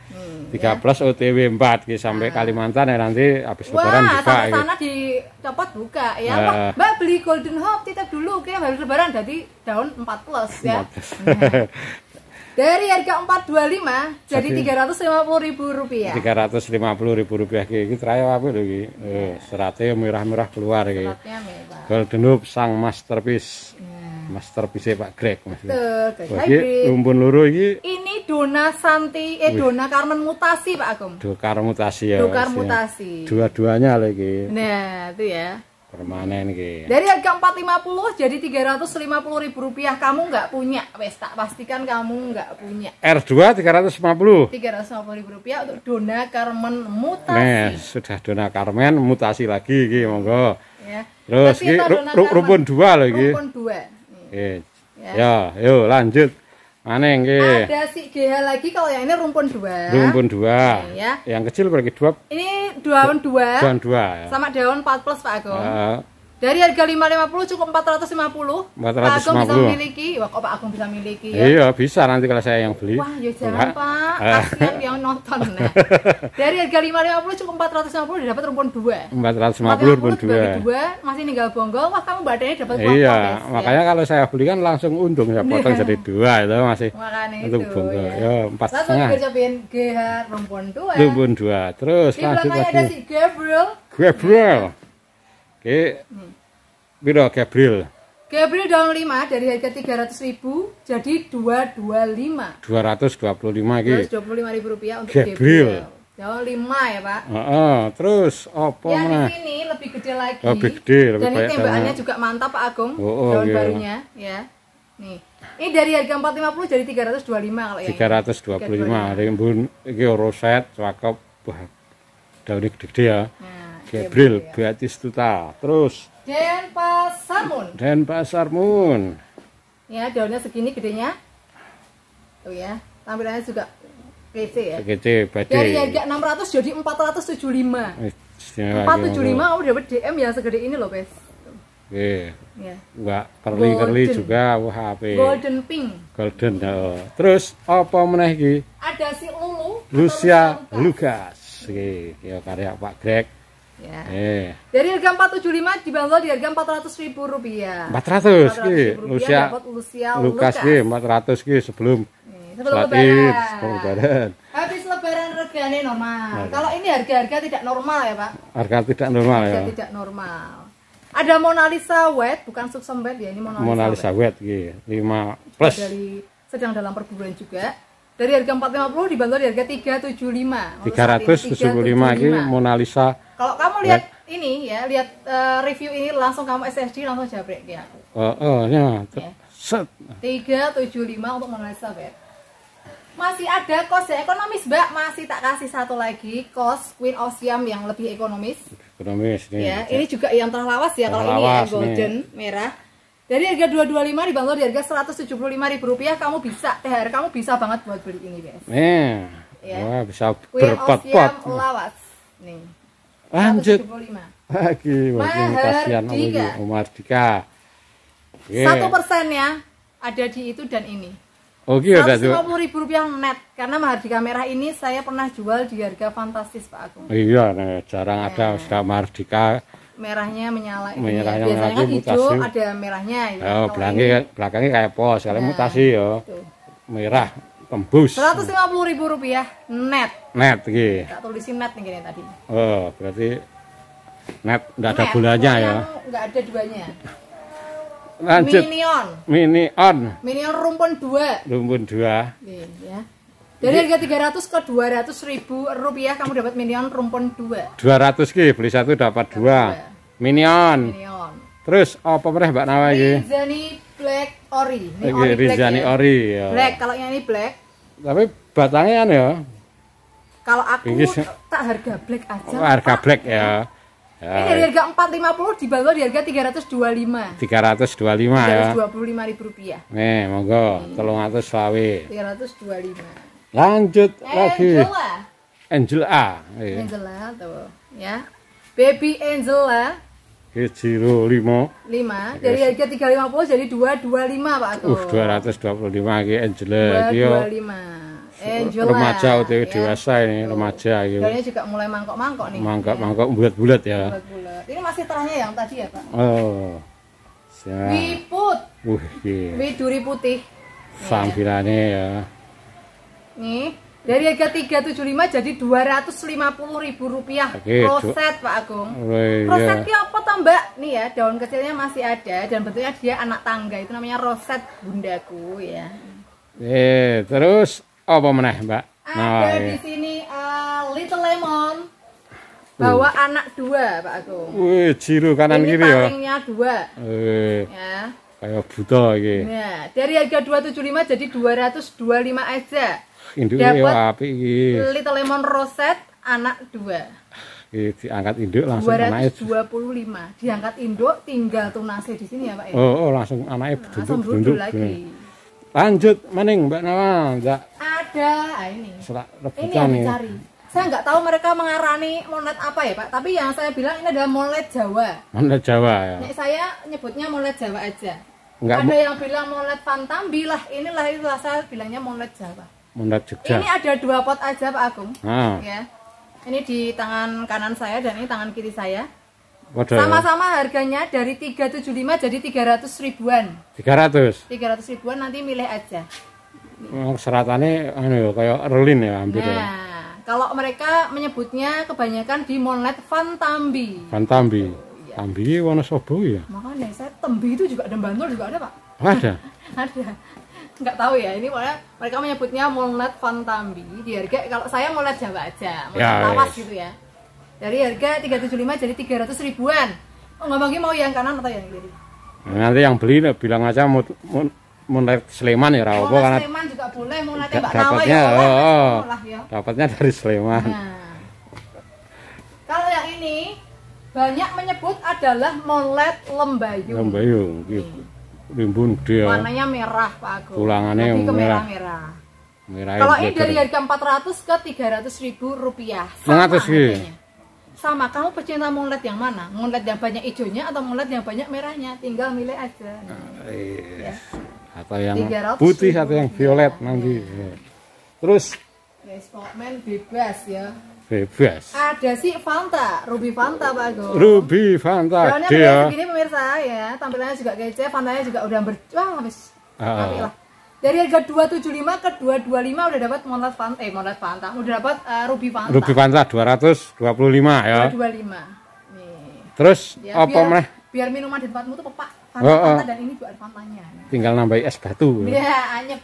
3+ OTW 4 sampai Kalimantan ya nanti habis lebaran buka. Sampai sana dicopot buka ya. Mbak beli Golden Hope titip dulu ke habis lebaran jadi daun 4+ ya. Dari harga 425 jadi Rp350.000. Rp350.000 iki terakhir apa lho iki? Seratnya merah-merah keluar iki. Seratnya merah. Golden Hope sang masterpiece. Masterpiece Pak Greg maksudnya. Betul, rumpun loro iki. Ini Dona Dona Carmen mutasi Pak Agung. Dokar mutasi ya. Dokar mutasi. Dua-duanya lagi. Nah, itu ya. Permanen iki. Dari harga 450 jadi Rp350.000 kamu nggak punya. Wes tak pastikan kamu nggak punya. R2 350. Rp350.000 untuk Dona Carmen mutasi. Nah, sudah Dona Carmen mutasi lagi iki monggo. Ya. Terus iki rumpun 2 lho iki. Rumpun 2. Ya, yuk lanjut. Mana yang ada si GH lagi, kalau yang ini rumpun 2. Rumpun 2. Ya. Yang kecil berarti 2. Ini daun 2. Daun 2. Sama daun 4+ Pak Agung. Dari harga 550 cukup 450. Pak Agung bisa memiliki. Wah, kok Pak Agung bisa miliki ya? Iya, bisa nanti kalau saya yang beli. Wah, ya jangan Pak. Kasihan yang nonton. Nah. Dari harga 550 cukup 450 udah dapat rumpun 2. 450 rumpun 2. Masih tinggal bonggol, wah kamu badannya dapat kuat. Iya, makanya kalau saya beli kan langsung untung ya, potong jadi 2 itu masih. Makanya untuk bonggol. Ya, 4,5. Langsung cobain GH rumpun 2. Rumpun 2. Terus lanjut lagi. Ada si Gabriel. Oke. Piro Gabriel? Gabriel daun 5 dari harga Rp300.000 jadi Rp225. Rp225 iki. Rp225.000 untuk Gabriel. Daun 5 ya, Pak. Terus apa meneh? Yang di sini lebih gede lagi. Lebih gede, lebih banyak. Dan tembakannya juga mantap Pak Agung. Daun barunya ya. Nih. Ini dari harga 450 jadi Rp325 kalau yang Rp325. Rimbun iki roset, cakep. Daunnya gede-gede ya. Gabriel Batistuta. Terus Denpasarmoon. Ya, daunnya segini gedenya. Tuh ya. Tampilannya juga kece ya. Kece, badai. Dari harga 600 jadi 475. 475 kamu dapat DM yang segede ini loh, Bes. Oke. Ya. Enggak curly juga wah HP. Golden pink. Golden. Terus apa meneh iki? Ada si Lucia Lucas. Iki ya karya Pak Greg. Ya. Dari harga 475 dibanderol di harga Rp400.000. 400 ki. Lucia Lucas ki 400 ki sebelum lebaran. Habis lebaran regane normal. Kalau ini harga-harga tidak normal ya, Pak. Harga tidak normal ya. Harga tidak normal. Ada Mona Lisa White, bukan Suksem White ya, ini Mona Lisa White ki 5+. Dari sedang dalam perburuan juga. Dari harga 450 dibanderol di harga 375. 375 iki Mona Lisa. Kalau kamu lihat ini ya, lihat review ini langsung kamu SSD langsung jabrek ya. Ya. Set. 375 untuk Mona Lisa White. Masih ada kos ya ekonomis, Mbak. Masih tak kasih satu lagi kos Queen of Siam yang lebih ekonomis. Ekonomis nih. Ya, ini juga yang terlawas ya kalau ini ya golden merah. Dari harga 225 dibangun di harga Rp175.000, kamu bisa THR kamu bisa banget buat beli ini, guys. Ya. Wah, bisa berpot-pot. Lawas. Nih. Lanjut. 175. Lagi kasihan Mahardika. 1%-nya ada di itu dan ini. Oke, udah tuh. Rp150.000 net. Karena Mahardika merah ini saya pernah jual di harga fantastis, Pak Agung. Iya, jarang ada sudah Mahardika. Merahnya menyala ini. Biasanya kan hijau, ada merahnya. Ya, belakangnya kayak pos, kalian mutasi ya. Merah tembus. Rp150.000 net. Net iki. Tak tulisin net nih tadi. Oh, berarti net enggak ada bulannya ya. Enggak ada duanya. Lanjut. Minion rumpun 2. Rumpun 2. Nih, ya. Dari harga 300 ke 200.000 rupiah kamu dapat minion rumpun 2. 200 ki, beli satu dapat 2. Minion. Terus apa meneh Mbak Nawa iki? Rizani Black Ori. Ini ori Rizani black, Ori ya. Black, kalau yang ini black. Tapi batangnya kan ya. Kalau aku tak harga black aja. Oh, harga black ya. Ini dari harga 450 dibangun di harga 325. 325 ya. Rp325.000. Nih, monggo 320. 325. Lanjut lagi. Angela. Angela tuh, ya. Baby Angela. Hijiro 5 dari harga 350 jadi 225 Pak Agung. 225 iki Angela iki yo. 225. Angela. Remaja utawa dewasa ini, remaja iki. Daunnya juga mulai mangkok-mangkok nih. Mangkok bulat-bulat ya. Bulat-bulat. Ini masih terahnya yang tadi ya, Pak? Oh. Siap. Wiput. Iya. Widuri putih. Sampirane ya. Nih, dari harga 375 jadi Rp250.000. Roset Pak Agung. Rosetnya apa toh Mbak? Nih ya, daun kecilnya masih ada dan bentuknya dia anak tangga. Itu namanya roset bundaku ya. Terus apa meneh Mbak? Ada di sini Little Lemon. Bawa anak 2 Pak Agung. Wih, jiru kanan kiri ya. Paringnya 2. Ya. Kayak buta iki. Nah, dari harga 275 jadi 225 aja. Induknya ya apik iki. Little Lemon Roset anak 2. Diangkat induk langsung anaknya 225. Diangkat induk tinggal tunasnya di sini ya Pak ya. Oh, langsung anaknya bunduk lagi. Lanjut maning Mbak Nawa, enggak? Ada, ini. Ini yang dicari. Saya nggak tahu mereka mengarani monet apa ya Pak, tapi yang saya bilang ini adalah monet Jawa. Monet Jawa ya. Nek saya nyebutnya monet Jawa aja. Enggak, ada yang bilang monet Fantambi lah, itulah saya bilangnya monet Jawa. Monet Jogja. Ini ada 2 pot aja Pak Agung. Ya. Ini di tangan kanan saya dan ini tangan kiri saya. Sama-sama harganya dari 375 jadi 300 ribuan. 300 ribuan, nanti milih aja. Seratannya kayak relin ya hampir. Nah, kalau mereka menyebutnya kebanyakan di monet Fantambi. Fantambi. Ya. Tambi Wonosobo ya. Makanya saya Tembi itu juga ada Bantul juga ada Pak. Ada. Ada. Nggak tahu ya, ini mereka menyebutnya monet Fantambi. Di harga kalau saya monet Jawa aja, monet lawas gitu ya. Dari harga 375 jadi 300 ribuan. Oh, ngomongin mau yang kanan atau yang kiri? Nanti yang beli bilang aja monet Sleman ya Rawopo karena Sleman juga boleh, monet Mbak Nawa ya. Dapatnya dari Sleman. Nah, kalau yang ini banyak menyebut adalah monet Lembayung. Lembayung, rimbun dia. Warnanya merah Pak Agung. Tulangannya merah. Kalau ini dari harga 400 ke 300.000 rupiah. Sama harganya. Sama, kamu pecinta moonlight yang mana? Moonlight yang banyak hijaunya atau moonlight yang banyak merahnya? Tinggal milih aja. Ya. Atau yang putih atau yang violet nanti. Terus Spockman bebas ya. Bebas. Ada sih Fanta, Ruby Fanta Pak Agung. Ruby Fanta. Daunnya begini pemirsa ya, tampilannya juga kece, Fantanya juga udah habis. Tapi lah. Dari harga 275 ke 225 udah dapat moonlight Fanta, udah dapat Ruby Fanta. Ruby Fanta 225 ya. 225. Nih. Terus ya, apa meneh? Biar minuman di tempatmu tuh pepak. Fanta dan ini juga ada Fantanya. Tinggal nambahin es batu. Iya, anyep.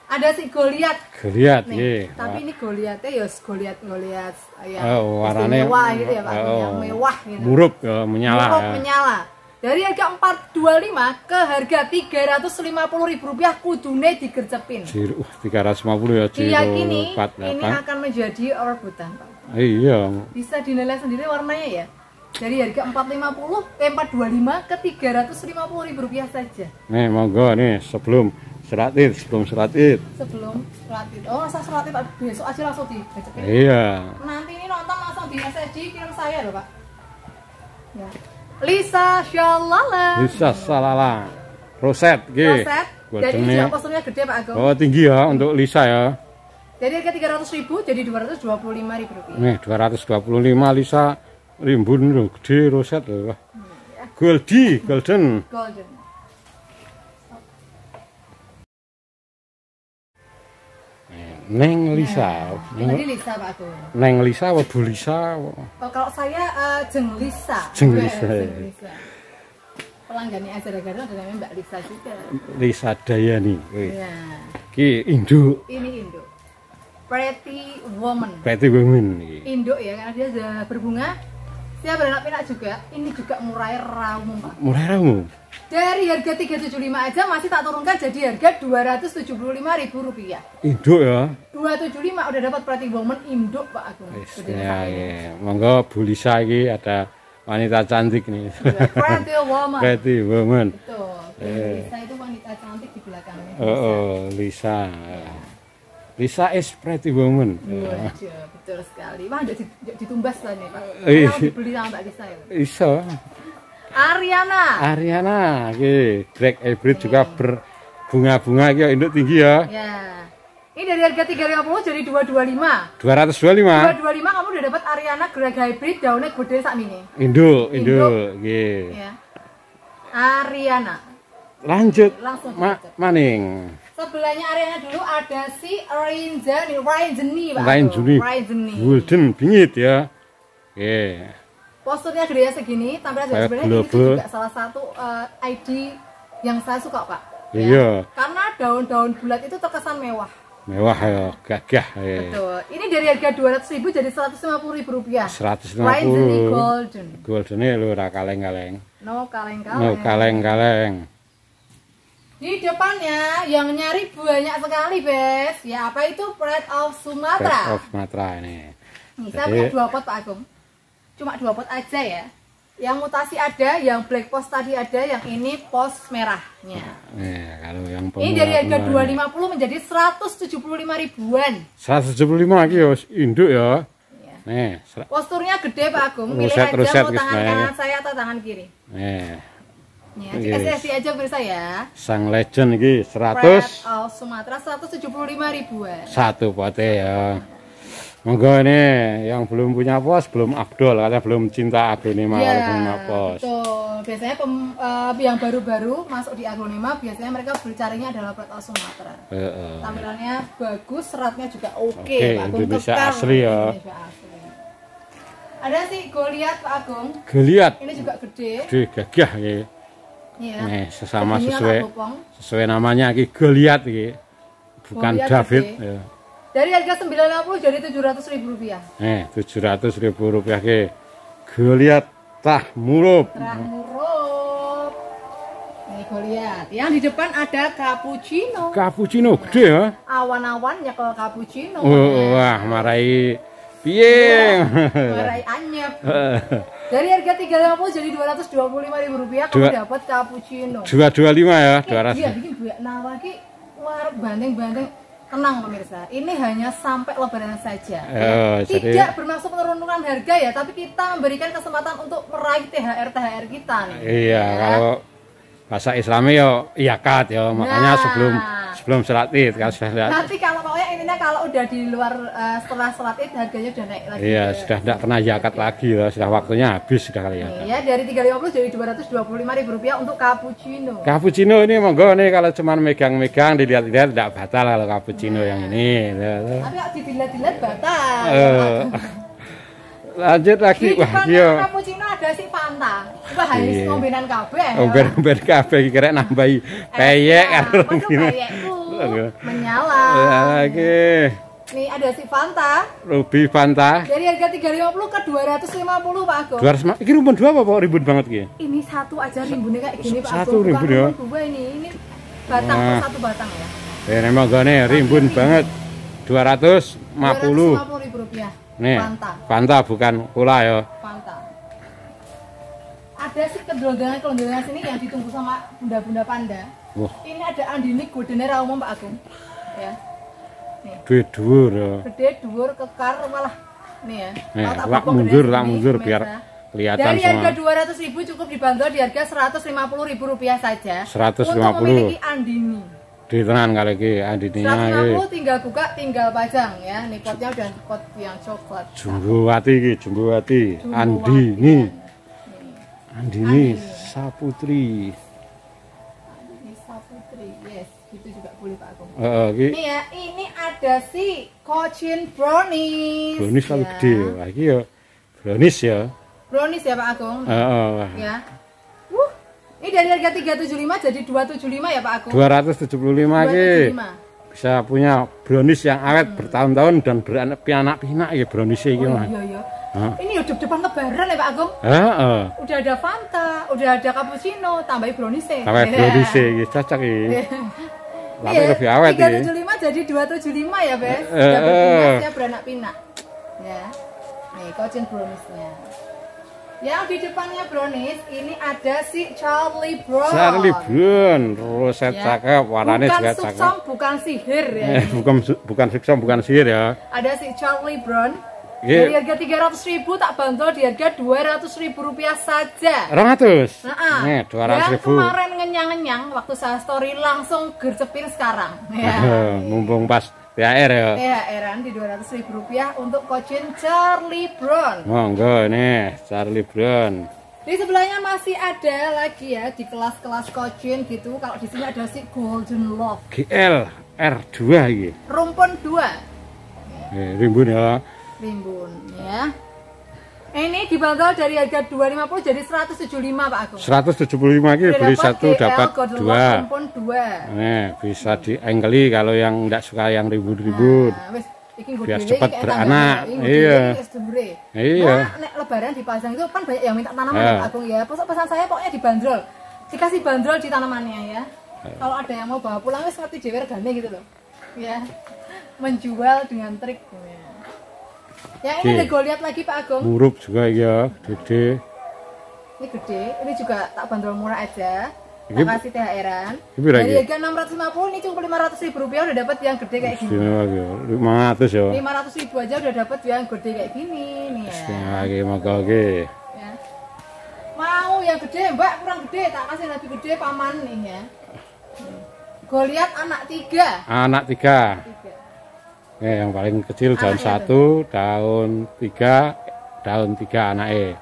Ada si Goliat. Goliat, iya. Tapi ini Goliatnya ya Goliat ya. Warnanya mewah gitu ya Pak. Mewah gitu. Murup ya, menyala. Murup menyala. Dari harga 425 ke harga 350.000 rupiah kudune digercepin. 350 ya Ciro. Diyakini ini akan menjadi rebutan Pak. Iya. Bisa dinilai sendiri warnanya ya. Dari harga 425 ke 350 ribu rupiah saja. Nih monggo nih sebelum serat id. Sebelum serat id. Oh masa serat id besok aja langsung dibecekin. Iya. Nanti ini nonton langsung di SSG kirim saya loh Pak. Ya. Lisa Shalala. Lisa Shalala. Roset gitu. Roset. Jadi ini juga posturnya gede Pak Agung. Oh tinggi ya untuk Lisa ya. Jadi harga 300.000 jadi 225.000 rupiah. Nih 225 Lisa rimbun loh, gede roset loh. Ya. Golden. Neng Lisa. Ini Lisa Pak Agung. Neng Lisa apa Bu Lisa? Oh, kalau saya Jeng Lisa. Jeng Lisa. Pelanggannya Azhar Garden ada namanya Mbak Lisa juga. Lisa Dayani. Iya. Ki induk. Ini induk. Pretty Woman. Pretty Woman iki. Induk ya karena dia sudah berbunga. Dia beranak pinak juga. Ini juga murah ramu Pak. Murah ramu. Dari harga 375 aja masih tak turunkan jadi harga 275.000 rupiah. Induk ya. 275 udah dapat Pretty Woman induk Pak Agung. Ya. Monggo Bu Lisa iki ada wanita cantik nih. Pretty Woman. Pretty Woman. Betul. Lisa itu wanita cantik di belakangnya. Oh, Lisa. Lisa is Pretty Woman. Waduh, betul sekali. Wah, ditumbas lah nih Pak. Kalau dibeli sama Mbak Lisa ya. Iso. Ariana, iki Black Hybrid juga berbunga-bunga iki induk tinggi ya. Ya. Ini dari harga 350 jadi 225. 225. 225 kamu udah dapat Ariana Black Hybrid daunnya gede sak mini. Induk nggih. Ya. Ariana. Lanjut. Maning. Sebelahnya Ariana dulu ada si Rainjani Pak. Rainjani. Golden bingit ya. Oke. Posturnya gede segini, tampilan sebenarnya ini juga salah satu ID yang saya suka Pak. Iya. Karena daun-daun bulat itu terkesan mewah. Mewah ya, gagah ya. Betul. Ini dari harga 200.000 jadi 150.000 rupiah. 150. Rainjani Golden. Goldennya lho ora kaleng-kaleng. No kaleng-kaleng. No kaleng-kaleng. Di depannya yang nyari banyak sekali, Bes. Ya, apa itu? Pride of Sumatera. Pride of Sumatera ini. Nih, saya punya 2 pot, Pak Agung. Cuma 2 pot aja ya. Yang mutasi ada, yang black post tadi ada, yang ini post merahnya. Kalau yang ini dari harga 250 menjadi 175 ribuan. 175 iki ya induk ya. Nih, posturnya gede Pak Agung. Milih aja mau tangan kanan saya atau tangan kiri. Ya, di SSD aja pemirsa ya. Sang legend iki 100 Sumatera 175 ribuan. Satu pote ya. Monggo nih yang belum punya pos belum afdol karena belum cinta aglonema punya pos. Betul. Biasanya yang baru-baru masuk di aglonema biasanya mereka carinya adalah Pride of Sumatera. Tampilannya bagus, seratnya juga oke, Pak Agung. Indonesia asli ya. Indonesia asli. Ada sih Goliath Pak Agung. Goliath. Ini juga gede. Gede gagah ya. Iya. Nih, sesama sesuai namanya iki Goliath iki. Bukan Goliath David ya. Dari harga 950 jadi 700.000 rupiah. 700.000 rupiah ke Goliath tah murup. Ini Goliath. Yang di depan ada cappuccino. Cappuccino gede ya. Awan-awannya kalau cappuccino. Wah, marai piye. Marai anyep. Dari harga 350 jadi 225.000 rupiah kamu dapat cappuccino. 225 ya, 200. Iya, bikin Bu Nawa ki war bandeng-bandeng. Tenang pemirsa, ini hanya sampai lebaran saja. Tidak bermaksud menurunkan harga ya, tapi kita memberikan kesempatan untuk meraih THR kita nih. Iya, kalau bahasa Islamnya ya iyakat ya, makanya sebelum sholat Id kalau sudah lihat. Nanti kalau pokoknya intinya kalau udah di luar setelah sholat Id harganya udah naik lagi. Iya, sudah tidak pernah iyakat lagi loh, sudah waktunya habis sudah kali ya. Iya, dari 350 jadi 225.000 rupiah untuk cappuccino. Cappuccino ini monggo nih kalau cuma megang-megang dilihat-lihat tidak batal kalau cappuccino yang ini. Tapi kalau dilihat-lihat batal. Lanjut lagi. Wah, iya. Cappuccino ada si Fanta. Wah, harus kombinan kabeh. Kombinan kabeh kira nambahi peyek karo ngene. Menyala. Oke. Nih ada si Fanta. Ruby Fanta. Dari harga 350 ke 250 Pak Agung. 200. Iki rimbun dua apa rimbun banget iki? Ini satu aja rimbunnya kayak gini Pak Satu Agung. rimbun ya. Ini batang satu batang ya. Memang gane rimbun banget. 250.000 rupiah. Nih, Fanta bukan cola ya. Fanta. Ada sih kelondongan sini yang ditunggu sama bunda-bunda panda. Ini ada Andini Golden Raumum Pak Agung. Ya. Nih. Gede dhuwur ya. Gede dhuwur kekar malah nih ya. Lak mundur biar kelihatan dari semua. Harga 200.000 cukup dibanderol di harga Rp150.000 saja. 150. Untuk memiliki Andini. Di tenan kali iki Andininya iki. 150 tinggal buka, tinggal pasang ya. Nih potnya udah pot yang coklat. Jumbuwati iki, Jumbuwati. Andini. Andini Saputri. Andini Saputri. Yes, gitu juga boleh Pak Agung. Ini ya, ini ada si Cochin Brownies. Brownies kalau gede. Wah, iki ya brownies ya. Brownies ya Pak Agung. Ya. Ini dari harga 375 jadi 275 ya Pak Agung. 275 iki. Bisa punya brownies yang awet bertahun-tahun dan beranak pinak ya brownies iki mah. Iya. Ini udah depan lebaran ya Pak Agung. Udah ada Fanta, udah ada cappuccino, tambahin brownies. Tambah brownies iki cocok iki. Tapi lebih awet iki. 375 jadi 275 ya, Bes. Dapat beranak pinak. Ya. Nih, Cochin browniesnya. Yang di depannya brownies ini ada si Charlie Brown. Charlie Brown, roset cakep, warnanya juga cakep. Bukan suksam, bukan sihir ya. Bukan suksam, bukan sihir ya. Ada si Charlie Brown. Dari harga 300.000 tak bantul di harga Rp200.000 saja. 200. Nih, 200.000. Yang kemarin ngenyang-ngenyang waktu saya story langsung gercepin sekarang. Ya. Mumpung pas THR ya. THR-an di Rp200.000 untuk Cochin Charlie Brown. Monggo nih, Charlie Brown. Di sebelahnya masih ada lagi ya di kelas-kelas Cochin gitu. Kalau di sini ada si Golden Love. GL R2 iki. Rumpun 2. Rimbun ya. Rimbun ya. Ini dibanderol dari harga 250 jadi 175 Pak Agung. 175 iki beli satu dapat dua. Rumpun 2. Nih, bisa dianggeli kalau yang enggak suka yang ribut-ribut. Biar cepat beranak. Iya. Iya. Nek lebaran dipasang itu kan banyak yang minta tanaman ya Pak Agung ya. Pesan saya pokoknya dibanderol. Dikasih bandrol di tanamannya ya. Kalau ada yang mau bawa pulang wis ngerti dhewe regane gitu loh. Ya. Menjual dengan trik. Ya ini ada Goliath lagi Pak Agung. Murup juga ya, gede. Ini gede, ini juga tak bandrol murah aja. Tak kasih THR-an. Dari harga 650 ini cuma Rp500.000 udah dapat yang gede kayak gini. 500 ya. 500.000 aja udah dapat yang gede kayak gini nih ya. Lagi oke. Ya. Mau yang gede Mbak, kurang gede, tak kasih lebih gede paman nih ya. Goliath anak 3. Anak 3. Yang paling kecil daun 1, daun 3, daun 3 anaknya.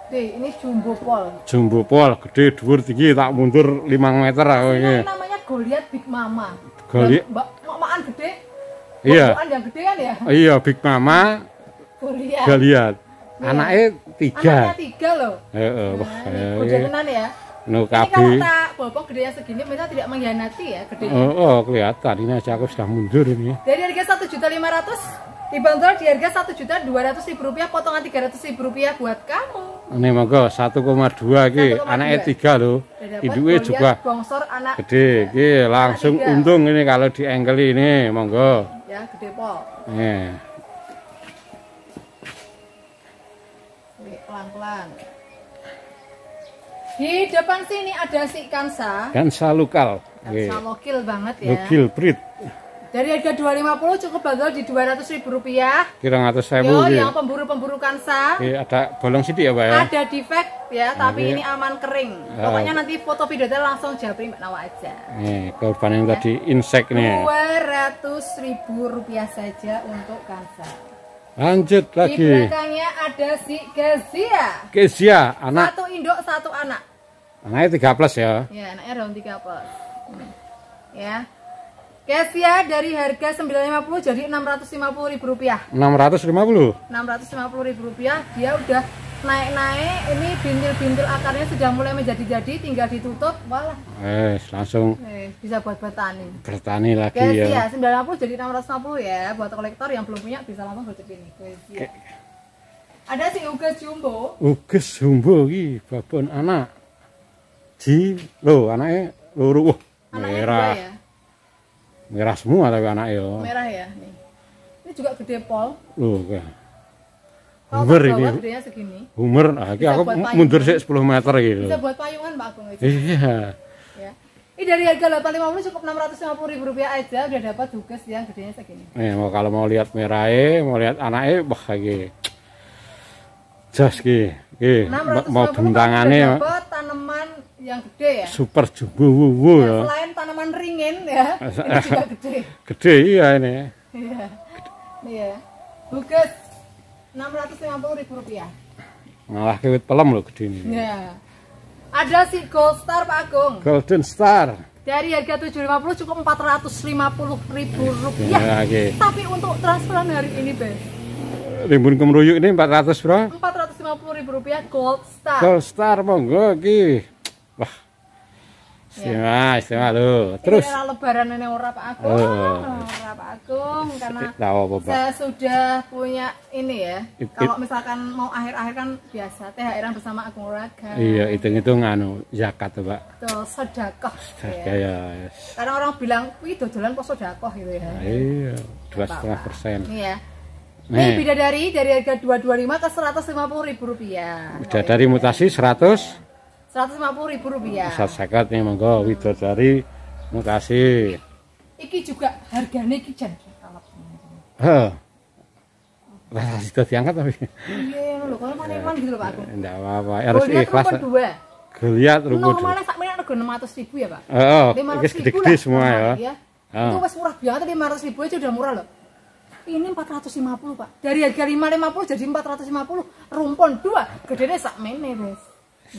Ini jumbo pol. Jumbo pol, gede dhuwur tinggi tak mundur 5 meter aku ini. Ini namanya Goliath Big Mama. Goliath. Mbak, makan gede. Iya. Yang gede kan ya? Iya, Big Mama. Goliath. Anaknya 3. Anaknya 3 loh. Wah, gede tenan ya. No ini kalau tak bobok gede yang segini memang tidak mengkhianati ya gedenya. Kelihatan ini aja aku sudah mundur ini. Dari harga 1.500.000 dibanderol di harga Rp1.200.000 potongan Rp300.000 buat kamu. Ini monggo 1,2 iki, anaknya 3 loh. Ibuke juga bongsor anak gede. Iki langsung untung ini kalau diengkeli ini, monggo. Ya, gede pol. Nih. Pelan-pelan. Di depan sini ada si Kansa. Kansa lokal. Kansa lokil banget ya. Lokil breed. Dari harga 250 cukup bandrol di Rp200.000. Kira 100.000 yo, yang pemburu-pemburu Kansa. Ada bolong sidik ya, Pak ya? Ada defect ya, tapi ini aman kering. Pokoknya nanti foto videonya langsung japri Mbak Nawa aja. Nih, korban yang tadi insek nih. Rp200.000 saja untuk Kansa. Lanjut lagi. Di belakangnya ada si Kezia. Kezia, anak. 1 induk, 1 anak. Anaknya 3+ ya? Ya, anaknya daun 3+. Ya. Kezia dari harga Rp950 jadi Rp650.000. 650? Rp650.000. Dia udah naik-naik. Ini bintil-bintil akarnya sudah mulai menjadi-jadi, tinggal ditutup. Walah. Langsung. Bisa buat bertani. Bertani lagi Kezia, ya. 950 jadi 650 ya. Buat kolektor yang belum punya bisa langsung gocapin nih. Kezia. Ada si Uges Jumbo. Uges Jumbo iki babon anak. Anaknya loro. Merah. Ya? Merah semua tapi anaknya. Merah ya nih. Ini juga gede pol. Hummer ini. Gedenya segini. Hummer, iki aku mundur sik 10 meter gitu. Bisa buat payungan Pak Agung aja. Iya. Ya. Ini dari harga 850 cukup Rp650.000 aja udah dapat Huges yang gedenya segini. Kalau mau lihat merahnya, mau lihat anaknya, wah iki. Jas ki. Mau bentangannya dapat tanaman yang gede ya. Super jumbo ya. Selain tanaman ringin ya, ini juga gede. Gede iya ini. Iya. Iya. Huges Rp650.000. Malah kewit pelem loh gede ini. Ya. Ada si Gold Star Pak Agung. Golden Star. Dari harga Rp750 cukup Rp450.000. Ya, okay. Tapi untuk transferan hari ini, Bes. Rimbun Kemeruyuk ini 400 bro. Rp450.000 Gold Star. Gold Star monggo iki. Wah. Istimewa loh. Terus ini lebaran ini ora Pak Agung. Ora Pak Agung karena saya sudah punya ini ya. Kalau misalkan mau akhir-akhir kan biasa THR-an bersama Agung Raga. Iya, hitung-hitung zakat tuh, Pak. Betul, sedekah. Ya. Karena orang bilang, "Wih, dodolan kok sedekah gitu ya." Iya, 2,5%. Iya. Ini bidadari dari harga Rp225 ke Rp150.000. Bidadari mutasi 100 Rp150.000. Sekat nih monggo widodari mutasi. Iki juga harganya iki jan kalep. Rasa sudah diangkat tapi. Iya lho, kalau maneman gitu loh Pak Agung. Enggak apa-apa, harus ikhlas. Geliat rumput. Normalnya sak menit rego 600.000 ya, Pak. Heeh, iki gede-gede semua ya. Itu wis murah banget, 500.000 aja udah murah loh. Ini 450 Pak. Dari harga 550 jadi 450. Rumpun 2, gedene sak menit, Wes.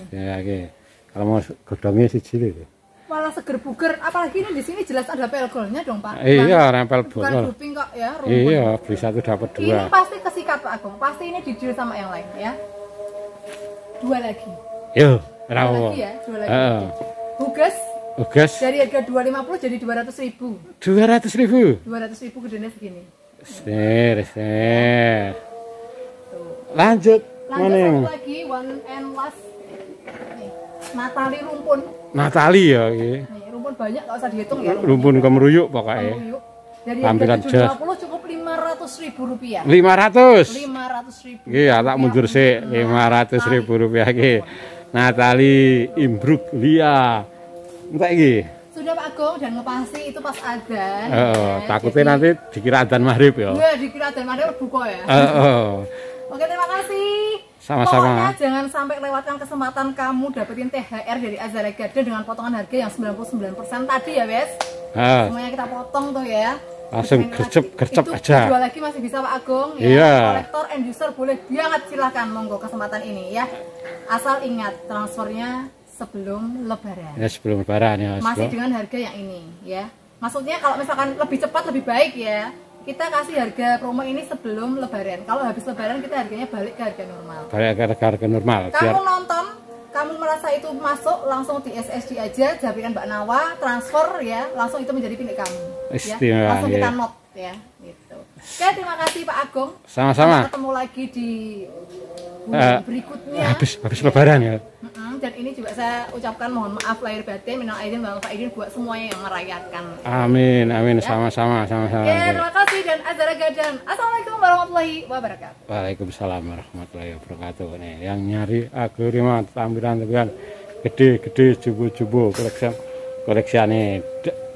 Ya, oke. Kalau mau godongnya siji lho. Malah seger buger, apalagi ini di sini jelas ada pelgolnya dong, Pak. Iya, nempel botol. Bukan duping kok ya, rumpun. Iya, beli satu dapat dua. Ini pasti kesikat Pak Agung. Pasti ini dideal sama yang lain ya. Dua lagi. Yo, dua lagi ya, dua lagi. Huges dari harga 250 jadi 200.000. 200.000. 200.000 gedenya segini. Lanjut satu lagi, one and last. Nih, Natali rumpun. Natali ya iki. Nih, rumpun banyak enggak usah dihitung ya. Rumpun Kemeruyuk pokoknya. Dari harga 750 cukup Rp500.000. 500.000. Iya, tak mundur sih. Rp500.000 iki. Natali Imbruglia. Entek iki. Sudah Pak Agung dan ngepasi itu pas adzan. Takutnya nanti dikira adzan maghrib ya. Iya, dikira adzan maghrib buka ya. Oke, terima kasih. Sama-sama. Pokoknya jangan sampai lewatkan kesempatan kamu dapetin THR dari Azara Garden dengan potongan harga yang 99% tadi ya, Wes. Semuanya kita potong tuh ya. Langsung gercep aja. Jual lagi masih bisa Pak Agung ya. Iya. Kolektor and user boleh banget, silahkan monggo kesempatan ini ya. Asal ingat transfernya sebelum lebaran. Ya, sebelum lebaran ya. Masih dengan harga yang ini ya. Maksudnya kalau misalkan lebih cepat lebih baik ya. Kita kasih harga promo ini sebelum lebaran. Kalau habis lebaran kita harganya balik ke harga normal. Balik ke harga normal. Kamu nonton, kamu merasa itu masuk, langsung di SSD aja, jadikan Mbak Nawa, transfer ya, langsung itu menjadi milik kamu. Istimewa, ya. Langsung kita note ya, gitu. Oke, terima kasih Pak Agung. Sama-sama. Ketemu lagi di berikutnya. Habis lebaran ya. Dan ini juga saya ucapkan mohon maaf lahir batin, minal aidin wal faizin buat semuanya yang merayakan. Amin, amin, sama-sama. Oke, terima kasih dan Azara Garden. Assalamualaikum warahmatullahi wabarakatuh. Waalaikumsalam warahmatullahi wabarakatuh. Nih, yang nyari agrima tampilan gede-gede jubo-jubo koleksiannya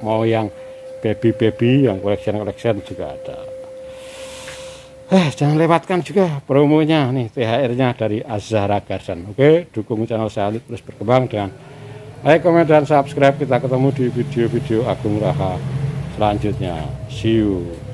mau yang baby yang koleksian juga ada. Jangan lewatkan juga promonya nih, THR-nya dari Azara Garden. Oke, dukung channel saya terus berkembang dengan like, komen, dan subscribe. Kita ketemu di video-video Agung Raha selanjutnya. See you.